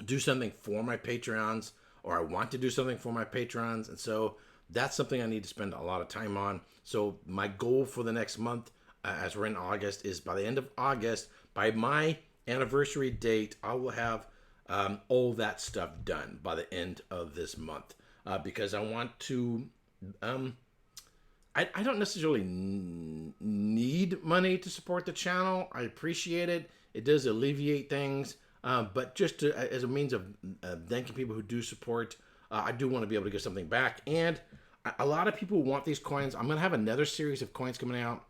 do something for my Patreons, or I want to do something for my Patreons. And so that's something I need to spend a lot of time on. So my goal for the next month, as we're in August, is by the end of August, by my anniversary date, I will have all that stuff done by the end of this month. Because I want to, I don't necessarily need money to support the channel. I appreciate it. It does alleviate things. But just as a means of thanking people who do support, I do want to be able to get something back. And a lot of people want these coins. I'm going to have another series of coins coming out.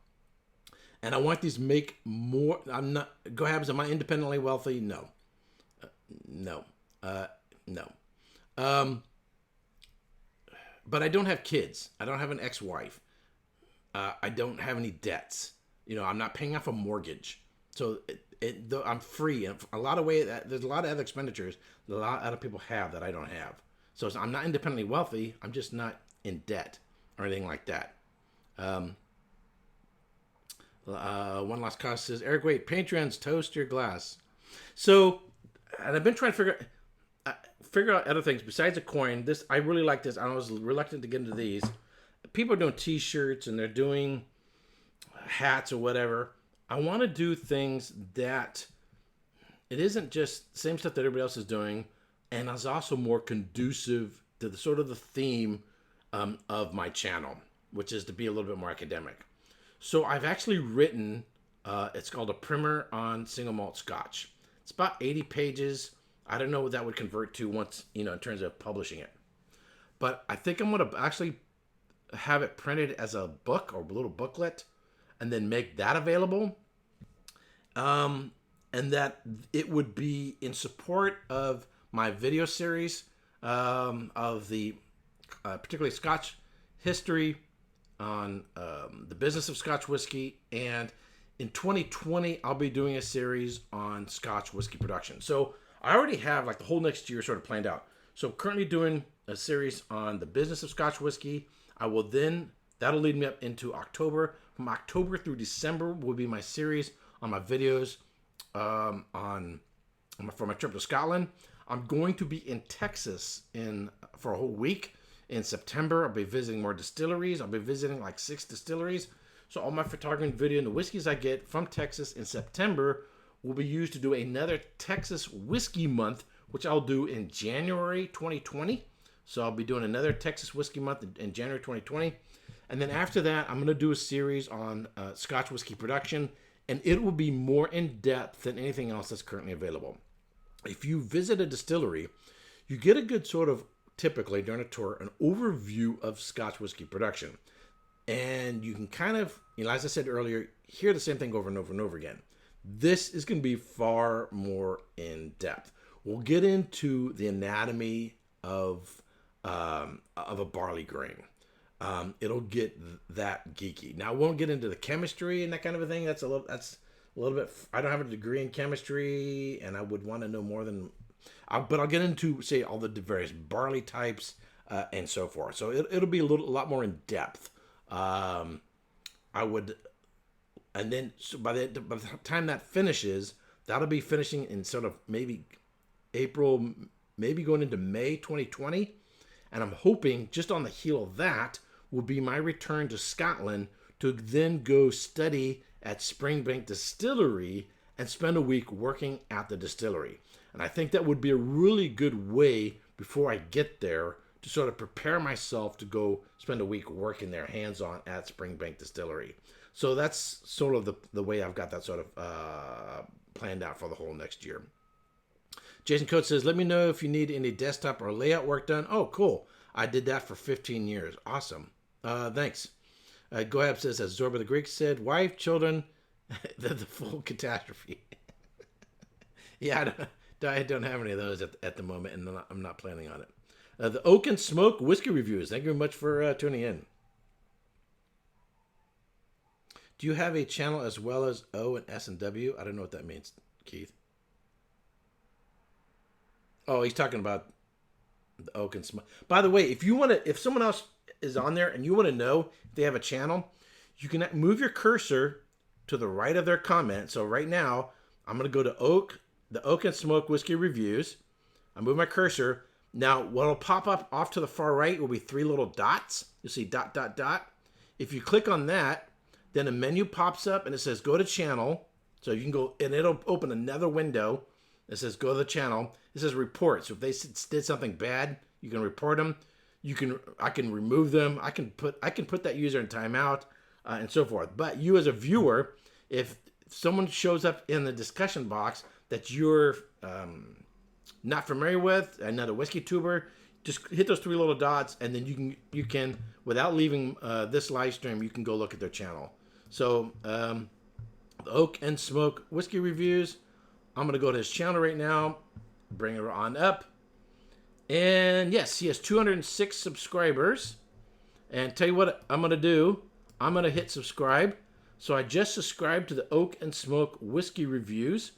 And I want these to make more. I'm not. Go Habs, am I independently wealthy? No. No. But I don't have kids. I don't have an ex-wife. I don't have any debts. I'm not paying off a mortgage. So I'm free. And a lot of there's a lot of other expenditures that a lot of other people have that I don't have. So I'm not independently wealthy. I'm just not in debt or anything like that. One last cost says, Erik Wait, Patreons, toast your glass. So, and I've been trying to figure out other things besides a coin. I really like this. I was reluctant to get into these. People are doing t-shirts and they're doing hats or whatever. I want to do things that it isn't just the same stuff that everybody else is doing, and is also more conducive to the sort of the theme of my channel, which is to be a little bit more academic. So I've actually written, it's called a primer on single malt Scotch. It's about 80 pages. I don't know what that would convert to once, in terms of publishing it. But I think I'm going to actually have it printed as a book or a little booklet and then make that available. And that it would be in support of my video series of the particularly Scotch history, on the business of Scotch whiskey, and in 2020 I'll be doing a series on Scotch whiskey production. So I already have like the whole next year sort of planned out. So I'm currently doing a series on the business of Scotch whiskey. That'll lead me up into October. From October through December will be my series on my videos for my trip to Scotland. I'm going to be in Texas for a whole week. In September, I'll be visiting more distilleries. I'll be visiting like 6 distilleries. So all my photography and video and the whiskeys I get from Texas in September will be used to do another Texas Whiskey Month, which I'll do in January 2020. So I'll be doing another Texas Whiskey Month in January 2020. And then after that, I'm going to do a series on Scotch whiskey production, and it will be more in depth than anything else that's currently available. If you visit a distillery, you get a good sort of, typically during a tour, an overview of Scotch whiskey production. And you can kind of, as I said earlier, hear the same thing over and over and over again. This is going to be far more in depth. We'll get into the anatomy of a barley grain. It'll get that geeky. Now, I won't get into the chemistry and that kind of a thing. That's a little bit. I don't have a degree in chemistry, and I would want to know more than. But I'll get into, say, all the various barley types and so forth. So it'll be a lot more in depth. And then by the time that finishes, that'll be finishing in sort of maybe April, maybe going into May 2020. And I'm hoping just on the heel of that will be my return to Scotland to then go study at Springbank Distillery and spend a week working at the distillery. And I think that would be a really good way before I get there to sort of prepare myself to go spend a week working there hands-on at Springbank Distillery. So that's sort of the way I've got that sort of planned out for the whole next year. Jason Coates says, let me know if you need any desktop or layout work done. Oh, cool. I did that for 15 years. Awesome. Thanks. Goab says, as Zorba the Greek said, wife, children, the full catastrophe. Yeah, I don't have any of those at the moment, and I'm not planning on it. The Oak and Smoke Whiskey Reviews. Thank you very much for tuning in. Do you have a channel as well as O and S and W? I don't know what that means, Keith. Oh, he's talking about the Oak and Smoke. By the way, if someone else is on there and you want to know if they have a channel, you can move your cursor to the right of their comment. So right now, I'm going to go to the Oak and Smoke Whiskey Reviews. I move my cursor. Now, what'll pop up off to the far right will be 3 little dots. You'll see ... If you click on that, then a menu pops up and it says go to channel. So you can go, and it'll open another window. It says go to the channel. It says report. So if they did something bad, you can report them. I can remove them. I can put that user in timeout and so forth. But you as a viewer, if someone shows up in the discussion box that you're not familiar with, another whiskey tuber, just hit those 3 little dots, and then you can without leaving this live stream, you can go look at their channel. So the Oak and Smoke Whiskey Reviews. I'm gonna go to his channel right now, bring her on up, and yes, he has 206 subscribers. And tell you what I'm gonna do. I'm gonna hit subscribe. So I just subscribed to the Oak and Smoke Whiskey Reviews.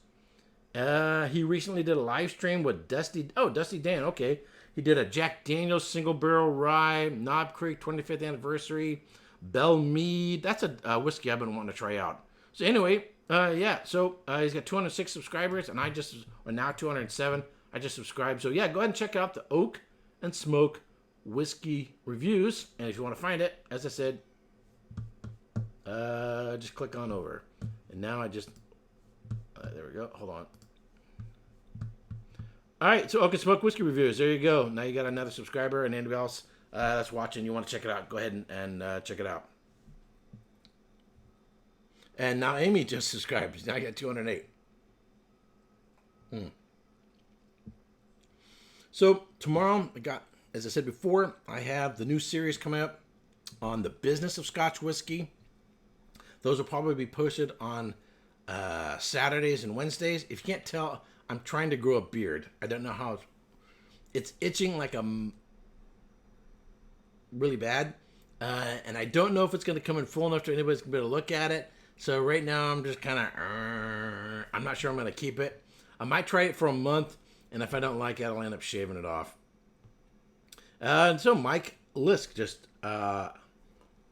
He recently did a live stream with Dusty Dan. Okay. He did a Jack Daniel's Single Barrel Rye, Knob Creek 25th Anniversary, Bell Mead. That's a whiskey I've been wanting to try out. So anyway, yeah. So he's got 206 subscribers, and now 207. I just subscribed. So yeah, go ahead and check out the Oak and Smoke Whiskey Reviews. And if you want to find it, as I said, just click on over. And now I just... there we go. Hold on. All right. So Oak and Smoke Whiskey Reviews. There you go. Now you got another subscriber, and anybody else that's watching, you want to check it out, go ahead and check it out. And now Amy just subscribed. Now I got 208. So tomorrow, as I said before, I have the new series coming up on the business of Scotch whiskey. Those will probably be posted on Saturdays and Wednesdays. If you can't tell, I'm trying to grow a beard. I don't know how. It's itching like really bad. And I don't know if it's going to come in full enough to anybody's going to be able to look at it. So right now I'm just kind of, I'm not sure I'm going to keep it. I might try it for a month. And if I don't like it, I'll end up shaving it off. And so Mike Lisk just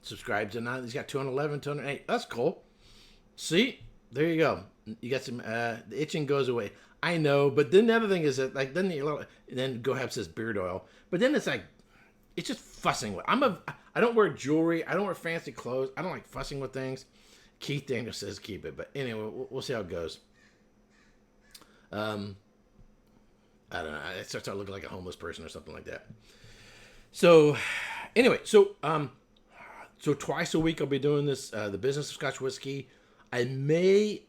subscribes, and now he's got 211, 208. That's cool. See? There you go. You got some, the itching goes away. I know, but then the other thing is that, like, then Go Have says beard oil. But then it's like, it's just fussing with. I don't wear jewelry. I don't wear fancy clothes. I don't like fussing with things. Keith Daniel says keep it. But anyway, we'll see how it goes. I don't know. It starts out looking like a homeless person or something like that. So, anyway, so twice a week I'll be doing this, the business of Scotch whiskey. I may,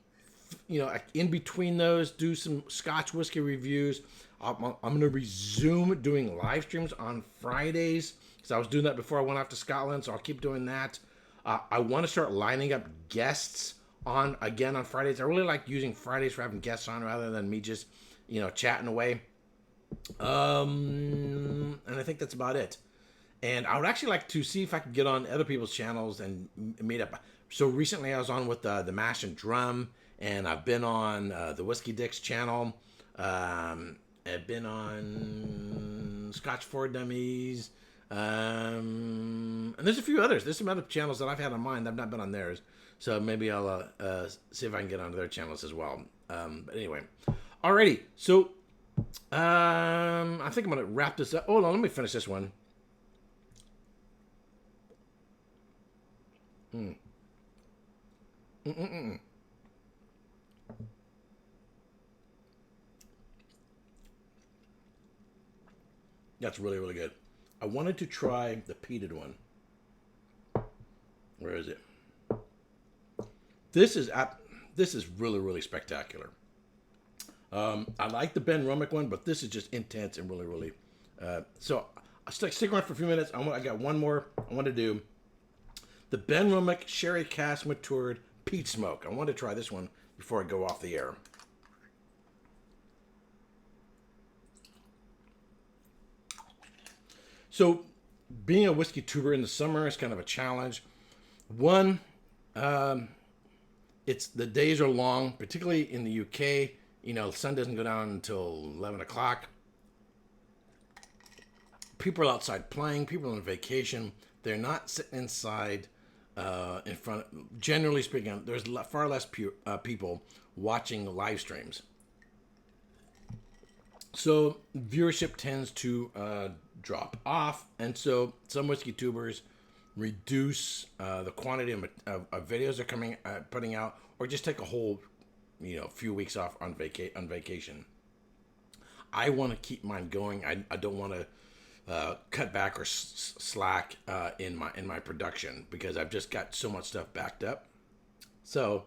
in between those, do some Scotch whiskey reviews. I'm going to resume doing live streams on Fridays because I was doing that before I went off to Scotland, so I'll keep doing that. I want to start lining up guests on Fridays. I really like using Fridays for having guests on rather than me just, chatting away. And I think that's about it. And I would actually like to see if I could get on other people's channels and meet up. So recently I was on with the Mash and Drum, and I've been on the Whiskey Dick's channel. I've been on Scotch for Dummies. And there's a few others. There's some other channels that I've had on mine that I've not been on theirs. So maybe I'll see if I can get onto their channels as well. But anyway. Alrighty. So I think I'm going to wrap this up. Hold on. Let me finish this one. That's really, really good. I wanted to try the peated one. Where is it? This is really, really spectacular. I like the Ben Rummick one, but this is just intense and really, really. So I'll stick around for a few minutes. I got one more I want to do. The Ben Rummick Sherry Cask Matured Peat Smoke. I want to try this one before I go off the air. So, being a whiskey tuber in the summer is kind of a challenge. One, the days are long, particularly in the UK. The sun doesn't go down until 11 o'clock. People are outside playing. People are on vacation. They're not sitting inside in front. Generally speaking, there's far less people watching live streams. So viewership tends to drop off, and so some whiskey tubers reduce the quantity of videos they're putting out, or just take a whole few weeks off on vacation. I want to keep mine going. I don't want to cut back or slack in my production because I've just got so much stuff backed up. So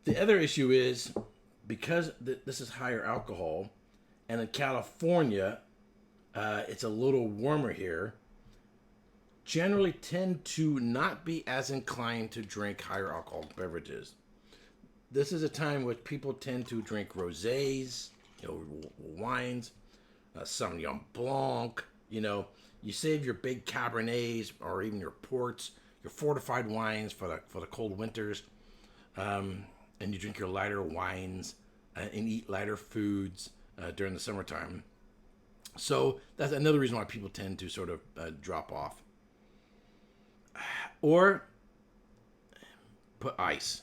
the other issue is because this is higher alcohol, and in California, it's a little warmer here. Generally tend to not be as inclined to drink higher alcohol beverages. This is a time which people tend to drink rosés, wines, Sauvignon Blanc. You save your big Cabernets or even your ports, your fortified wines for the cold winters, and you drink your lighter wines and eat lighter foods during the summertime. So that's another reason why people tend to sort of drop off. Or put ice.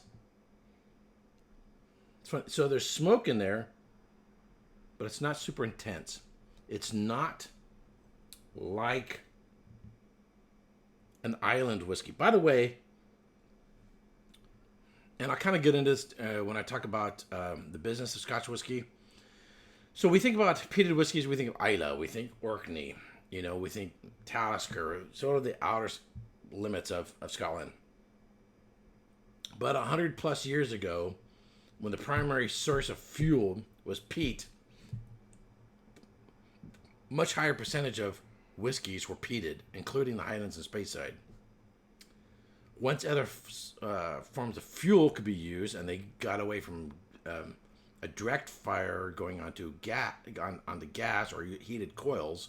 It's fun. So there's smoke in there, but it's not super intense. It's not like an island whiskey. By the way, and I'll kind of get into this when I talk about the business of Scotch whiskey. So we think about peated whiskeys, we think of Islay, we think Orkney, we think Talisker, sort of the outer limits of Scotland. But 100 plus years ago, when the primary source of fuel was peat, much higher percentage of whiskeys were peated, including the Highlands and Speyside. Once other forms of fuel could be used, and they got away from a direct fire going onto gas or heated coils,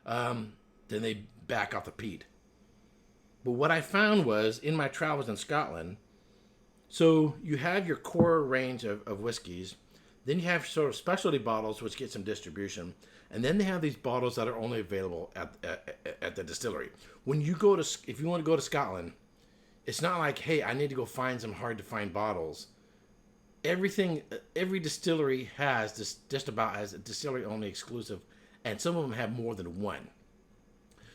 then they back off the peat. But what I found was, in my travels in Scotland, so you have your core range of whiskeys, then you have sort of specialty bottles which get some distribution, and then they have these bottles that are only available at the distillery. If you want to go to Scotland, it's not like, hey, I need to go find some hard to find bottles. Every distillery has just about has a distillery only exclusive, and some of them have more than one.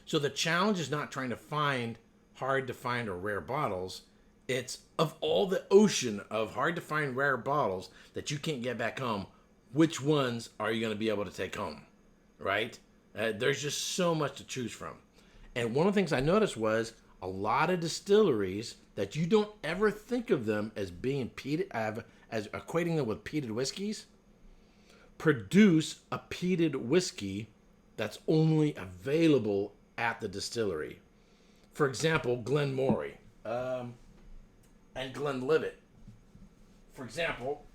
So the challenge is not trying to find hard to find or rare bottles. It's of all the ocean of hard to find rare bottles that you can't get back home, which ones are you going to be able to take home, right? There's just so much to choose from. And one of the things I noticed was a lot of distilleries that you don't ever think of them as being peated, as equating them with peated whiskeys, produce a peated whiskey that's only available at the distillery. For example, Glen and Glenlivet. For example,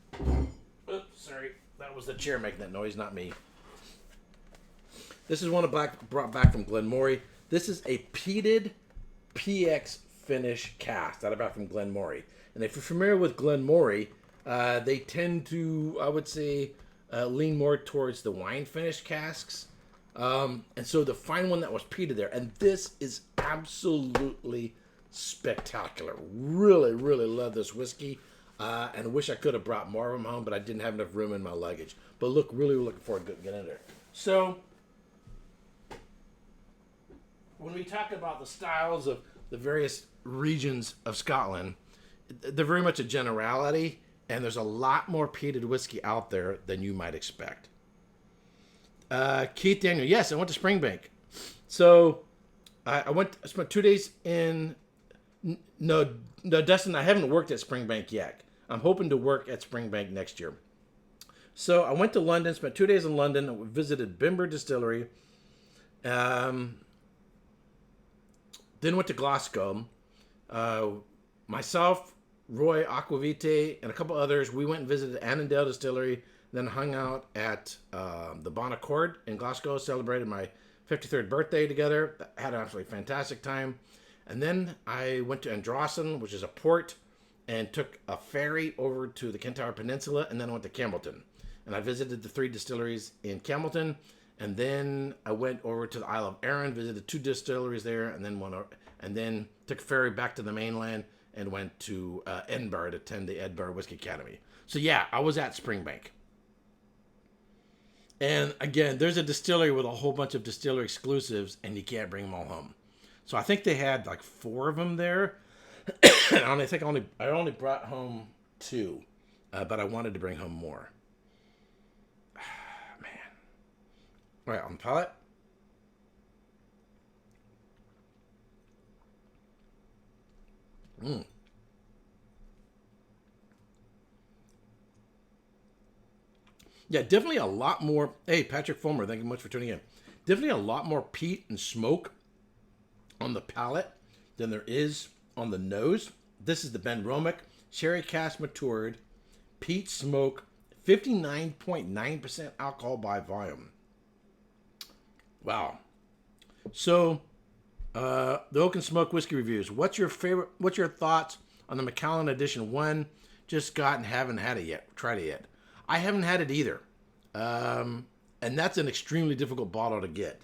oops, sorry, that was the chair making that noise, not me. This is one brought back from Glenmory. This is a peated PX finish cask that I brought from Glenmory. And if you're familiar with Glenmory, they tend to, I would say, lean more towards the wine finish casks. And so to find one that was peated there, and this is absolutely spectacular. Really, really love this whiskey, and wish I could have brought more of them home, but I didn't have enough room in my luggage. But really looking forward to getting in there. So when we talk about the styles of the various regions of Scotland, they're very much a generality, and there's a lot more peated whiskey out there than you might expect. Keith Daniel, yes, I went to Springbank. So I spent 2 days in. No, Dustin, I haven't worked at Springbank yet. I'm hoping to work at Springbank next year. So I went to London, spent 2 days in London, visited Bimber Distillery, then went to Glasgow. Myself, Roy Aquavite, and a couple others, we went and visited Annandale Distillery, then hung out at the Bon Accord in Glasgow, celebrated my 53rd birthday together. Had an absolutely fantastic time. And then I went to Androssan, which is a port, and took a ferry over to the Kentire Peninsula, and then I went to Campbellton. And I visited the 3 distilleries in Campbellton, and then I went over to the Isle of Arran, visited 2 distilleries there, and then took a ferry back to the mainland and went to Edinburgh to attend the Edinburgh Whisky Academy. So yeah, I was at Springbank. And again, there's a distillery with a whole bunch of distillery exclusives, and you can't bring them all home. So I think they had like 4 of them there. And I only brought home 2, but I wanted to bring home more. Man. All right, on the palate. Yeah, definitely a lot more. Hey, Patrick Fulmer, thank you much for tuning in. Definitely a lot more peat and smoke on the palate than there is on the nose. This is the Ben Romick Sherry Cask Matured Peat Smoke, 59.9% alcohol by volume. Wow. So, the Oak and Smoke Whiskey Reviews. What's your thoughts on the Macallan Edition 1? Just got and haven't had it yet. Tried it yet. I haven't had it either. And that's an extremely difficult bottle to get.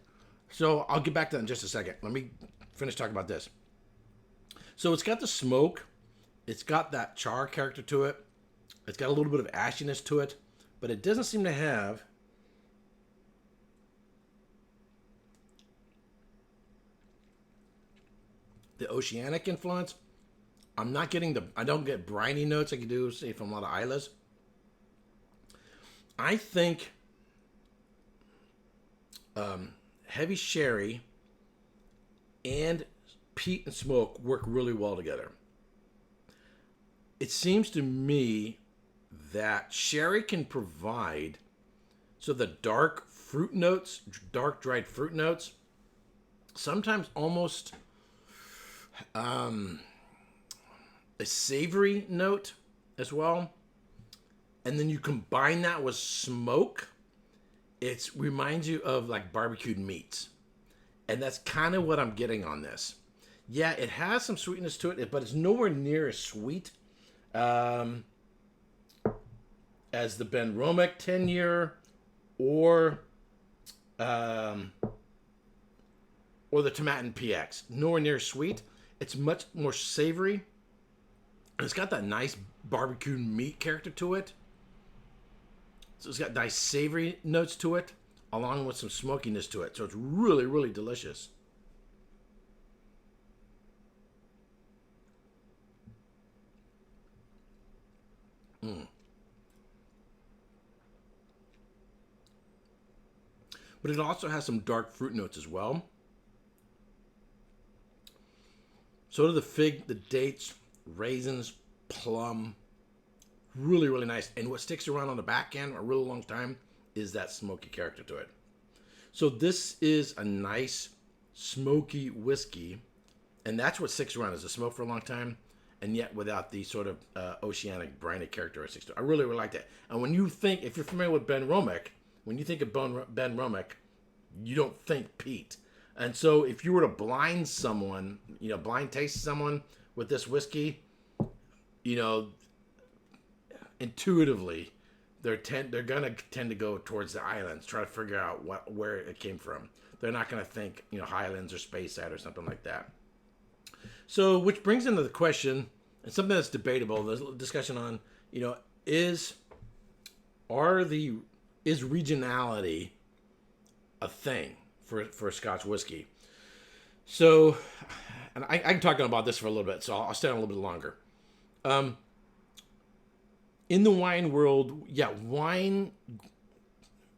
So I'll get back to that in just a second. Let me finish talking about this. So it's got the smoke. It's got that char character to it. It's got a little bit of ashiness to it. But it doesn't seem to have the oceanic influence. I'm not getting I don't get briny notes like you do, say, from a lot of Islas. I think Heavy sherry and peat and smoke work really well together. It seems to me that sherry can provide so the dark fruit notes, dark dried fruit notes, sometimes almost a savory note as well. And then you combine that with smoke. It reminds you of like barbecued meats. And that's kind of what I'm getting on this. Yeah, it has some sweetness to it, but it's nowhere near as sweet as the Ben Romek 10-year or the Tomatin PX. Nowhere near sweet. It's much more savory. And it's got that nice barbecued meat character to it. So it's got nice savory notes to it, along with some smokiness to it. So it's really, really delicious. But it also has some dark fruit notes as well. So do the fig, the dates, raisins, plum. Really, really nice. And what sticks around on the back end a really long time is that smoky character to it. So this is a nice smoky whiskey. And that's what sticks around, is the smoke for a long time. And yet without the sort of oceanic briny characteristics. I really, really like that. And when you think, if you're familiar with Ben Romek, when you think of Ben Romek, you don't think peat. And so if you were to blind someone, blind taste someone with this whiskey, intuitively, they're gonna tend to go towards the islands, try to figure out where it came from. They're not gonna think, Highlands or Speyside or something like that. So, which brings into the question, and something that's debatable. There's a discussion on, is regionality a thing for Scotch whiskey? So, and I can talk about this for a little bit, so I'll stay on a little bit longer. In the wine world, yeah, wine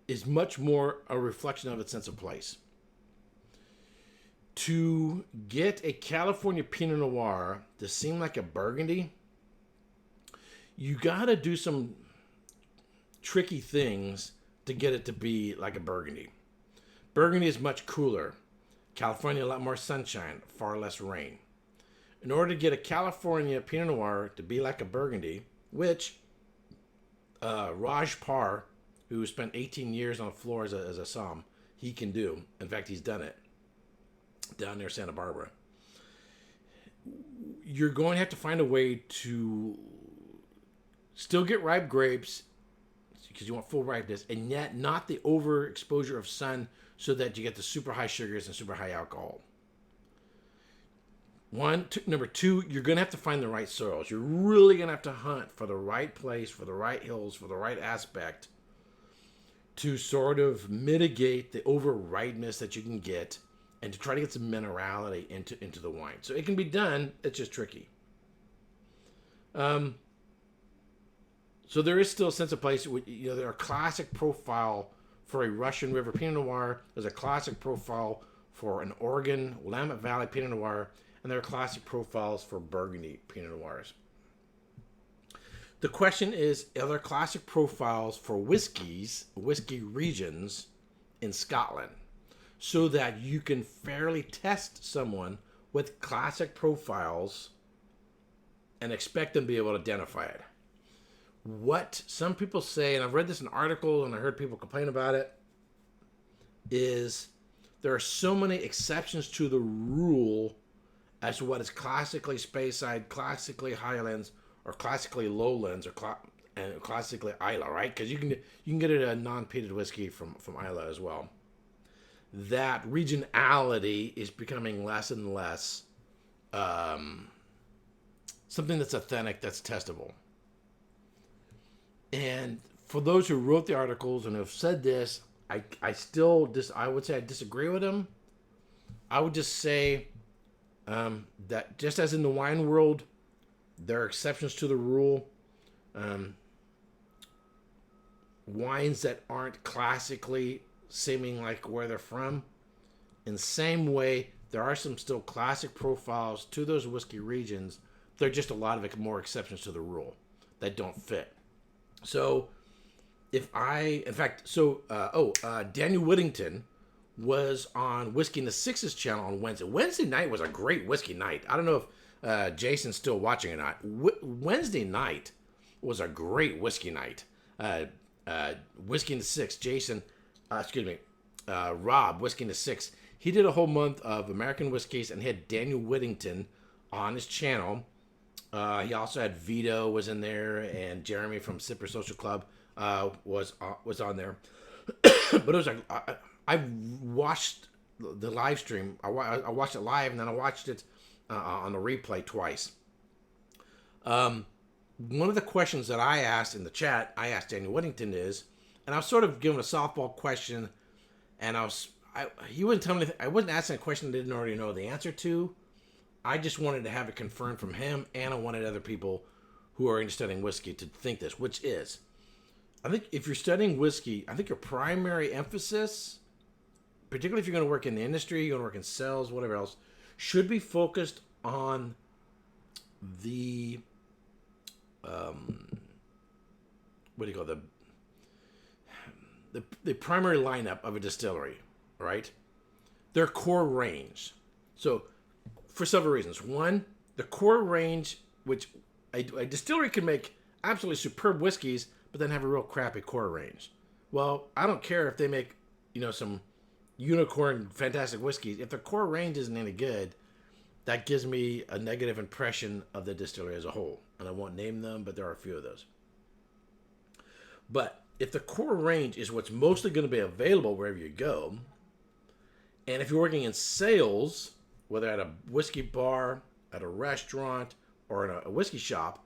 is much more a reflection of its sense of place. To get a California Pinot Noir to seem like a Burgundy, you gotta do some tricky things to get it to be like a Burgundy. Burgundy is much cooler. California, a lot more sunshine, far less rain. In order to get a California Pinot Noir to be like a Burgundy, which Raj Parr, who spent 18 years on the floor as a somm, he can do. In fact, he's done it down near Santa Barbara. You're going to have to find a way to still get ripe grapes because you want full ripeness, and yet not the overexposure of sun so that you get the super high sugars and super high alcohol. Number two, you're going to have to find the right soils. You're really going to have to hunt for the right place, for the right hills, for the right aspect to sort of mitigate the over ripeness that you can get and to try to get some minerality into the wine. So it can be done, it's just tricky. So there is still a sense of place. There are classic profile for a Russian River Pinot Noir. There's a classic profile for an Oregon Willamette Valley Pinot Noir. And there are classic profiles for Burgundy Pinot Noirs. The question is, are there classic profiles for whiskey regions in Scotland? So that you can fairly test someone with classic profiles and expect them to be able to identify it. What some people say, and I've read this in articles and I heard people complain about it, is there are so many exceptions to the rule as to what is classically Speyside, classically Highlands, or classically Lowlands, or classically Islay, right? Because you can get it a non-peated whiskey from Islay as well. That regionality is becoming less and less something that's authentic, that's testable. And for those who wrote the articles and have said this, I would say I disagree with them. I would just say that just as in the wine world, there are exceptions to the rule. Wines that aren't classically seeming like where they're from. In the same way, there are some still classic profiles to those whiskey regions. There are just a lot of more exceptions to the rule that don't fit. So, Daniel Whittington was on Whiskey in the Sixes channel on Wednesday. Wednesday night was a great whiskey night. I don't know if Jason's still watching or not. Wednesday night was a great whiskey night. Whiskey in the Six, Rob, Whiskey in the Six. He did a whole month of American whiskeys and he had Daniel Whittington on his channel. He also had Vito was in there and Jeremy from Sipper Social Club was on there. But it was I watched the live stream. I watched it live and then I watched it on the replay twice. One of the questions that I asked in the chat, I asked Daniel Whittington and I was sort of given a softball question, and he wouldn't tell me anything. I wasn't asking a question I didn't already know the answer to. I just wanted to have it confirmed from him, and I wanted other people who are interested in whiskey to think this, which is, I think if you're studying whiskey, I think your primary emphasis, particularly if you're going to work in the industry, you're going to work in sales, whatever else, should be focused on the, the primary lineup of a distillery, right? Their core range. So, for several reasons. One, the core range, which a distillery can make absolutely superb whiskeys, but then have a real crappy core range. Well, I don't care if they make, some unicorn fantastic whiskeys. If the core range isn't any good, that gives me a negative impression of the distillery as a whole. And I won't name them, but there are a few of those. But if the core range is what's mostly going to be available wherever you go, and if you're working in sales, whether at a whiskey bar, at a restaurant, or in a whiskey shop,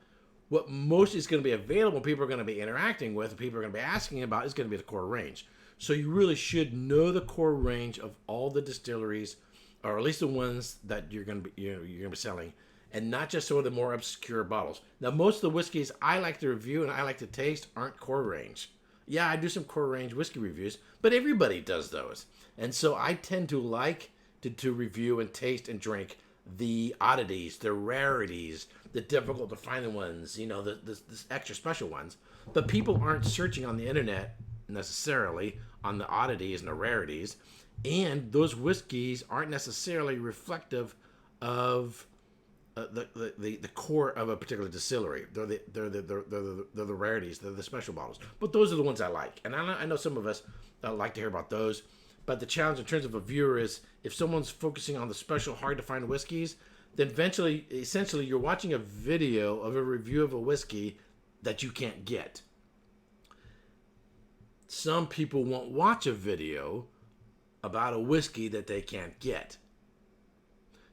what most is going to be available, people are going to be interacting with, and people are going to be asking about, is going to be the core range. So you really should know the core range of all the distilleries, or at least the ones that you're going to be selling, and not just some of the more obscure bottles. Now, most of the whiskeys I like to review and I like to taste aren't core range. Yeah, I do some core range whiskey reviews, but everybody does those. And so I tend to like to review and taste and drink the oddities, the rarities, the difficult to find ones, the extra special ones. But people aren't searching on the internet necessarily on the oddities and the rarities, and those whiskeys aren't necessarily reflective of the core of a particular distillery. They're the rarities, they're the special bottles. But those are the ones I like, and I know some of us like to hear about those. But the challenge in terms of a viewer is if someone's focusing on the special, hard to find whiskeys, then essentially, you're watching a video of a review of a whiskey that you can't get. Some people won't watch a video about a whiskey that they can't get.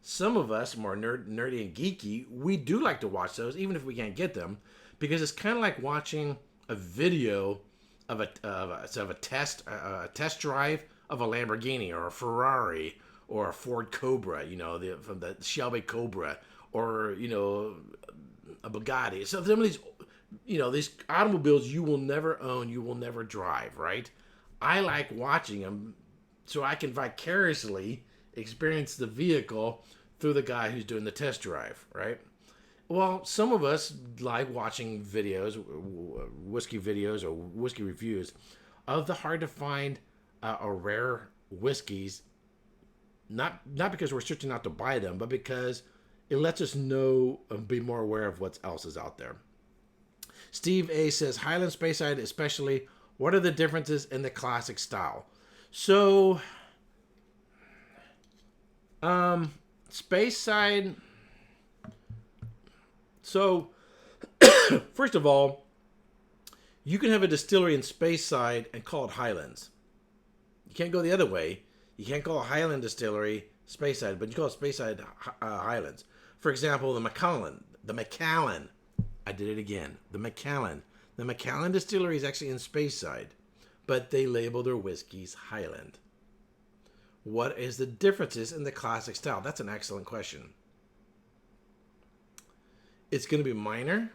Some of us, more nerdy and geeky, we do like to watch those, even if we can't get them, because it's kind of like watching a video of a test drive of a Lamborghini or a Ferrari or a Ford Cobra, from the Shelby Cobra, or a Bugatti. So some of these, these automobiles you will never own, you will never drive, right? I like watching them so I can vicariously experience the vehicle through the guy who's doing the test drive, right? Well, some of us like watching videos, whiskey videos or whiskey reviews of the hard to find or rare whiskeys, not because we're searching out to buy them, but because it lets us know and be more aware of what else is out there. Steve A says, Highland Speyside especially, what are the differences in the classic style? So, Speyside, so, first of all, you can have a distillery in Speyside and call it Highlands. You can't go the other way. You can't call a Highland distillery Speyside, but you call it Speyside Highlands. For example, the Macallan. I did it again. The Macallan distillery is actually in Speyside, but they label their whiskeys Highland. What is the differences in the classic style? That's an excellent question. It's going to be minor.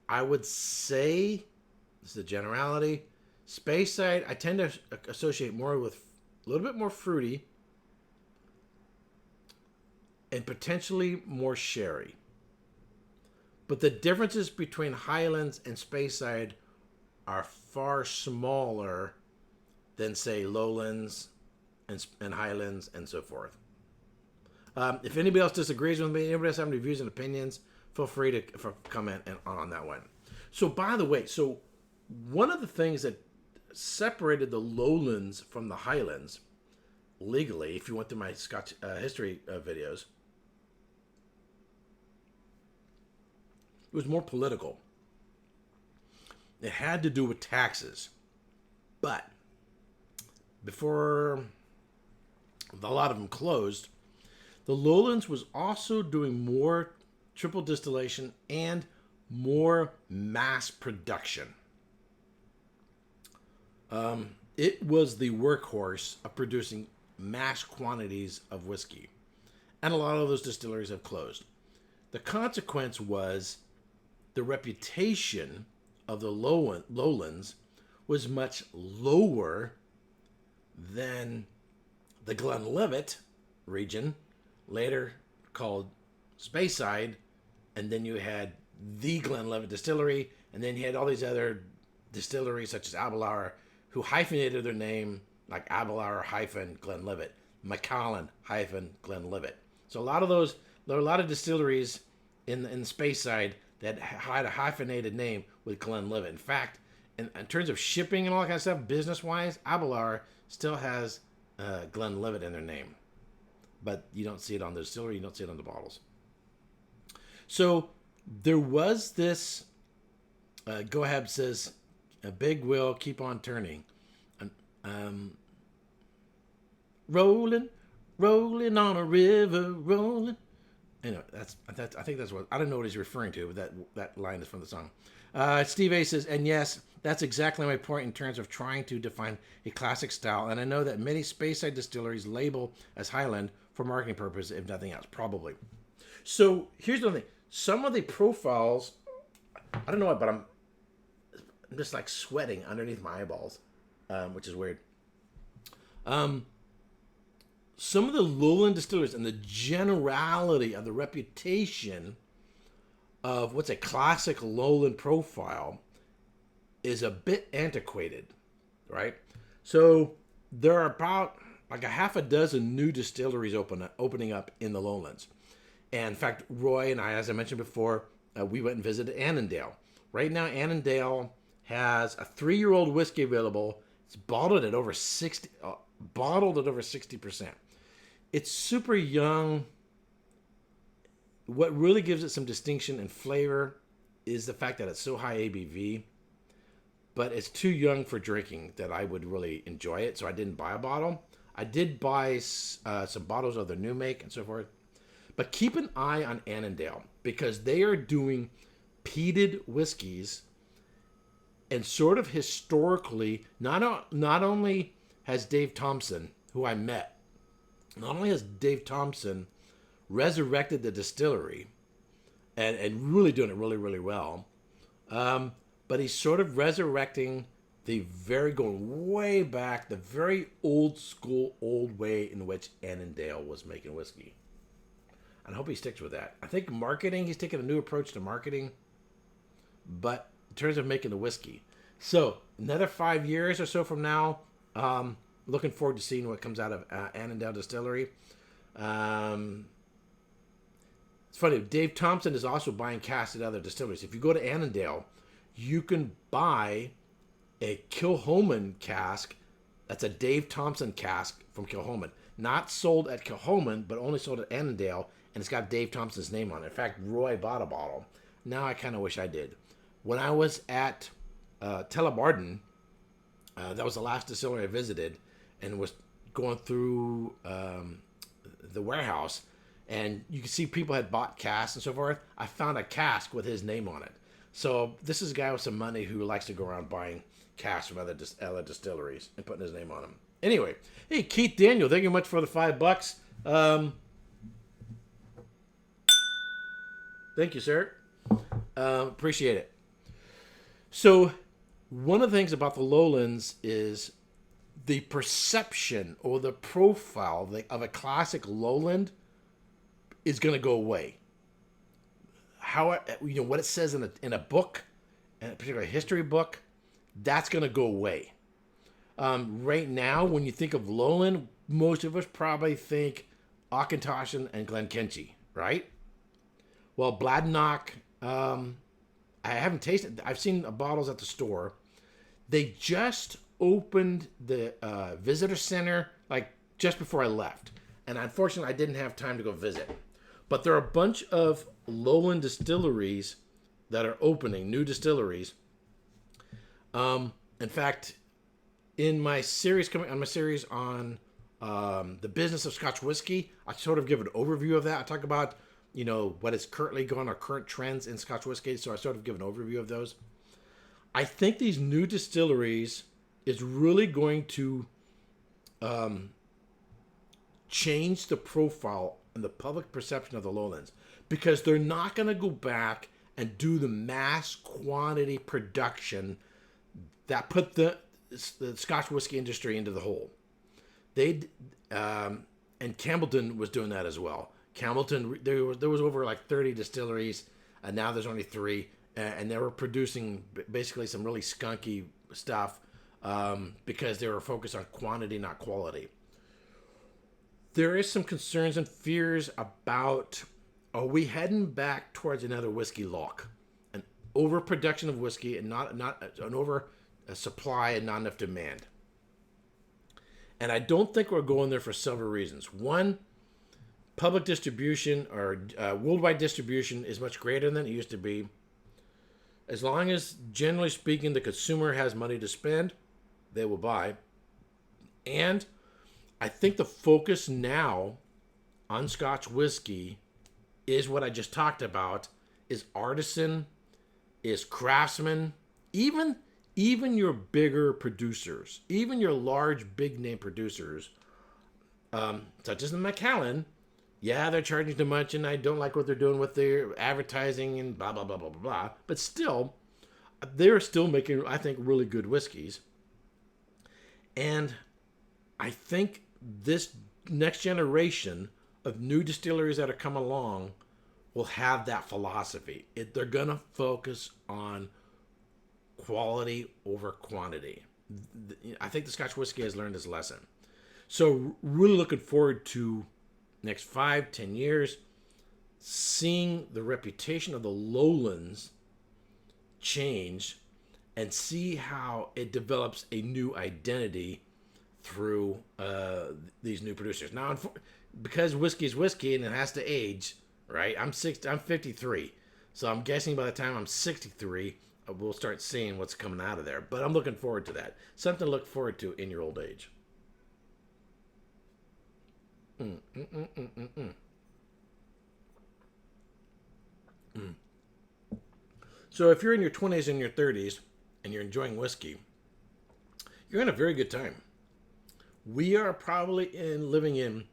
I would say, this is a generality, Speyside, I tend to associate more with a little bit more fruity and potentially more sherry. But the differences between Highlands and Speyside are far smaller than, say, Lowlands and Highlands and so forth. If anybody else disagrees with me, anybody else have any views and opinions, feel free to comment on that one. So, by the way, one of the things that separated the Lowlands from the Highlands legally, if you went to my Scotch history videos, it was more political. It had to do with taxes. But before a lot of them closed, the Lowlands was also doing more triple distillation and more mass production. It was the workhorse of producing mass quantities of whiskey. And a lot of those distilleries have closed. The consequence was the reputation of the Lowlands was much lower than the Glenlivet region, later called Speyside, and then you had the Glenlivet Distillery, and then you had all these other distilleries such as Abelauer, who hyphenated their name like Abelauer - Glenlivet, Macallan - Glenlivet. So there are a lot of distilleries in the Speyside that had a hyphenated name with Glenlivet. In fact, in terms of shipping and all that kind of stuff, business-wise, Abelauer still has Glenlivet in their name. But you don't see it on the distillery, you don't see it on the bottles. So there was this, Gohab says, a big wheel, keep on turning. Rolling on a river, rolling. Anyway, I think that's what, I don't know what he's referring to, but that line is from the song. Steve A says, and yes, that's exactly my point in terms of trying to define a classic style. And I know that many Speyside distilleries label as Highland for marketing purposes, if nothing else, probably. So here's the thing. Some of the profiles, I don't know what, but I'm just like sweating underneath my eyeballs, which is weird. Some of the lowland distilleries and the generality of the reputation of what's a classic lowland profile is a bit antiquated, right? So there are about like a half a dozen new distilleries opening up in the lowlands. And in fact, Roy and I, as I mentioned before, we went and visited Annandale. Right now, Annandale has a 3-year-old whiskey available. It's bottled at over 60%. It's super young. What really gives it some distinction and flavor is the fact that it's so high ABV, but it's too young for drinking that I would really enjoy it. So I didn't buy a bottle. I did buy some bottles of their new make and so forth. But keep an eye on Annandale because they are doing peated whiskeys, and sort of historically, not only has Dave Thompson, who I met, not only has Dave Thompson resurrected the distillery and really doing it really, really well, but he's sort of resurrecting going way back, the very old school, old way in which Annandale was making whiskey. And I hope he sticks with that. I think marketing, he's taking a new approach to marketing, but in terms of making the whiskey. So another 5 years or so from now, looking forward to seeing what comes out of Annandale Distillery. It's funny, Dave Thompson is also buying casks at other distilleries. If you go to Annandale, you can buy a Kilchoman cask. That's a Dave Thompson cask from Kilchoman. Not sold at Kilchoman, but only sold at Annandale, and it's got Dave Thompson's name on it. In fact, Roy bought a bottle. Now I kind of wish I did. When I was at Telebarden, that was the last distillery I visited, and was going through the warehouse, and you can see people had bought casks and so forth. I found a cask with his name on it. So this is a guy with some money who likes to go around buying casks from other distilleries and putting his name on them. Anyway, hey, Keith Daniel, thank you much for the $5. Thank you, sir. Appreciate it. So One of the things about the lowlands is the perception or the profile of a classic lowland is going to go away. How, what it says in a book, in a particular history book, that's going to go away. Right now, when you think of lowland, most of us probably think Auchentoshan and Glenkenchy, right? Well, Bladnoch, I haven't tasted. I've seen bottles at the store. They just opened the visitor center like just before I left, and unfortunately, I didn't have time to go visit. But there are a bunch of lowland distilleries that are opening, new distilleries. In fact, in my series on the business of Scotch whiskey, I sort of give an overview of that. I talk about what is currently going on, current trends in Scotch whiskey. So I sort of give an overview of those. I think these new distilleries is really going to change the profile and the public perception of the lowlands, because they're not going to go back and do the mass quantity production that put the Scotch whiskey industry into the hole. And Campbellton was doing that as well. Campbellton, there was over like 30 distilleries, and now there's only 3, and they were producing basically some really skunky stuff because they were focused on quantity, not quality. There is some concerns and fears about, are we heading back towards another whiskey lock, an overproduction of whiskey and not an over supply and not enough demand. And I don't think we're going there for several reasons. One, public distribution or worldwide distribution is much greater than it used to be. As long as, generally speaking, the consumer has money to spend, they will buy. And I think the focus now on Scotch whiskey is what I just talked about, is artisan, is craftsman, even your bigger producers, even your large, big name producers, such as the Macallan. Yeah, they're charging too much, and I don't like what they're doing with their advertising and blah, blah, blah, blah, blah, blah. But still, they're still making, I think, really good whiskeys. And I think this next generation of new distilleries that are coming along will have that philosophy. They're going to focus on quality over quantity. I think the Scotch whiskey has learned this lesson. So really looking forward to next 5-10 years, seeing the reputation of the lowlands change and see how it develops a new identity through these new producers. Now, because whiskey is whiskey and it has to age, right? I'm 53, so I'm guessing by the time I'm 63, we'll start seeing what's coming out of there. But I'm looking forward to that. Something to look forward to in your old age. So if you're in your 20s and your 30s and you're enjoying whiskey, you're in a very good time. We are probably living in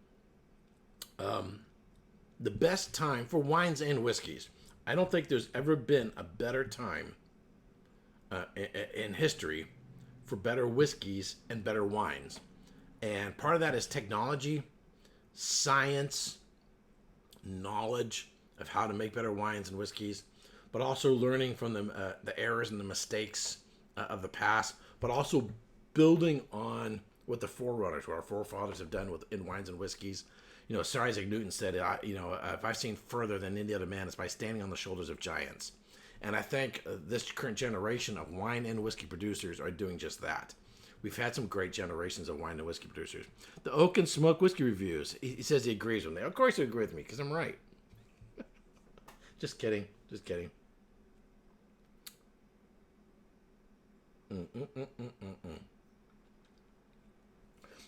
the best time for wines and whiskeys. I don't think there's ever been a better time in history for better whiskeys and better wines. And part of that is technology, science, knowledge of how to make better wines and whiskeys, but also learning from the errors and the mistakes of the past, but also building on what the forerunners, what our forefathers have done in wines and whiskeys. Sir Isaac Newton said, if I've seen further than any other man, it's by standing on the shoulders of giants. And I think this current generation of wine and whiskey producers are doing just that. We've had some great generations of wine and whiskey producers. The Oak and Smoke Whiskey Reviews, he says he agrees with me. Of course he agrees with me, because I'm right. Just kidding.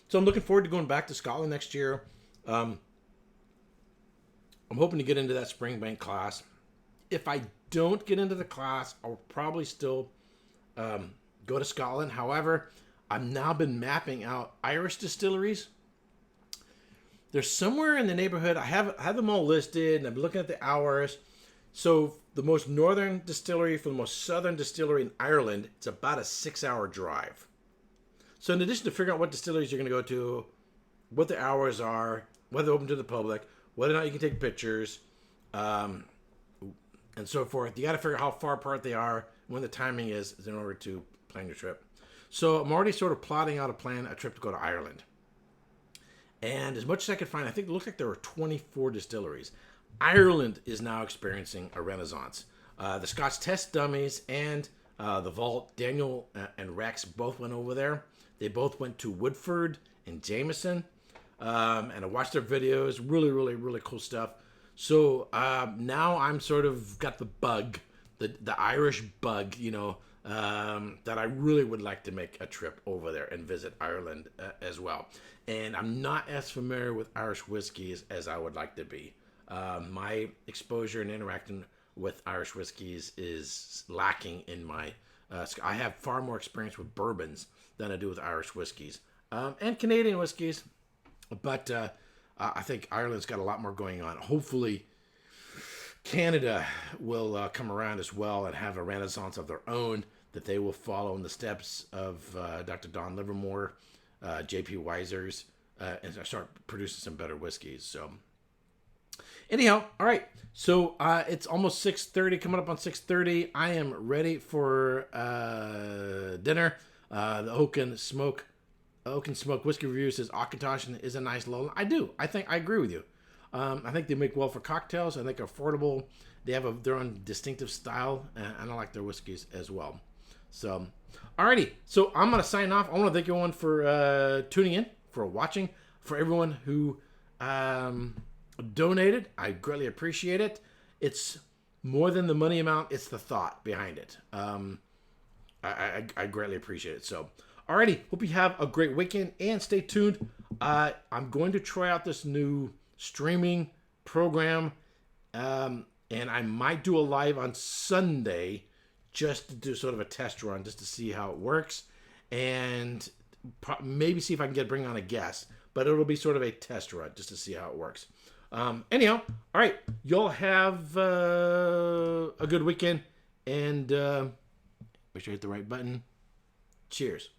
So I'm looking forward to going back to Scotland next year. I'm hoping to get into that Springbank class. If I don't get into the class, I'll probably still go to Scotland. However, I've now been mapping out Irish distilleries. There's somewhere in the neighborhood, I have them all listed, and I'm looking at the hours. So the most northern distillery for the most southern distillery in Ireland, it's about a 6-hour drive. So in addition to figuring out what distilleries you're going to go to, what the hours are, whether they're open to the public, whether or not you can take pictures, and so forth, you got to figure out how far apart they are, when the timing is in order to plan your trip. So I'm already sort of plotting out a trip to go to Ireland. And as much as I could find, I think it looks like there were 24 distilleries. Ireland is now experiencing a renaissance. The Scotch test dummies and the Vault, Daniel and Rex both went over there. They both went to Woodford and Jameson. And I watched their videos. Really, really, really cool stuff. So now I'm sort of got the bug, the Irish bug, that I really would like to make a trip over there and visit Ireland as well. And I'm not as familiar with Irish whiskeys as I would like to be. My exposure and interacting with Irish whiskeys is lacking in my... I have far more experience with bourbons than I do with Irish whiskeys. And Canadian whiskeys. But I think Ireland's got a lot more going on. Hopefully, Canada will come around as well and have a renaissance of their own, that they will follow in the steps of Dr. Don Livermore, J.P. Weiser's, and start producing some better whiskeys. So, anyhow, all right. So it's almost 6:30, coming up on 6:30. I am ready for dinner. The Oak and Smoke Whiskey Review says Auchentoshan is a nice low. I do. I think I agree with you. I think they make well for cocktails. I think they're affordable. They have their own distinctive style, and I like their whiskeys as well. So, alrighty. So I'm gonna sign off. I want to thank everyone for tuning in, for watching, for everyone who donated. I greatly appreciate it. It's more than the money amount; it's the thought behind it. I greatly appreciate it. So, alrighty. Hope you have a great weekend and stay tuned. I'm going to try out this new streaming program, and I might do a live on Sunday just to do sort of a test run, just to see how it works, and maybe see if I can bring on a guest. But it'll be sort of a test run just to see how it works. Anyhow, all right, y'all have a good weekend, and make sure you hit the right button. Cheers.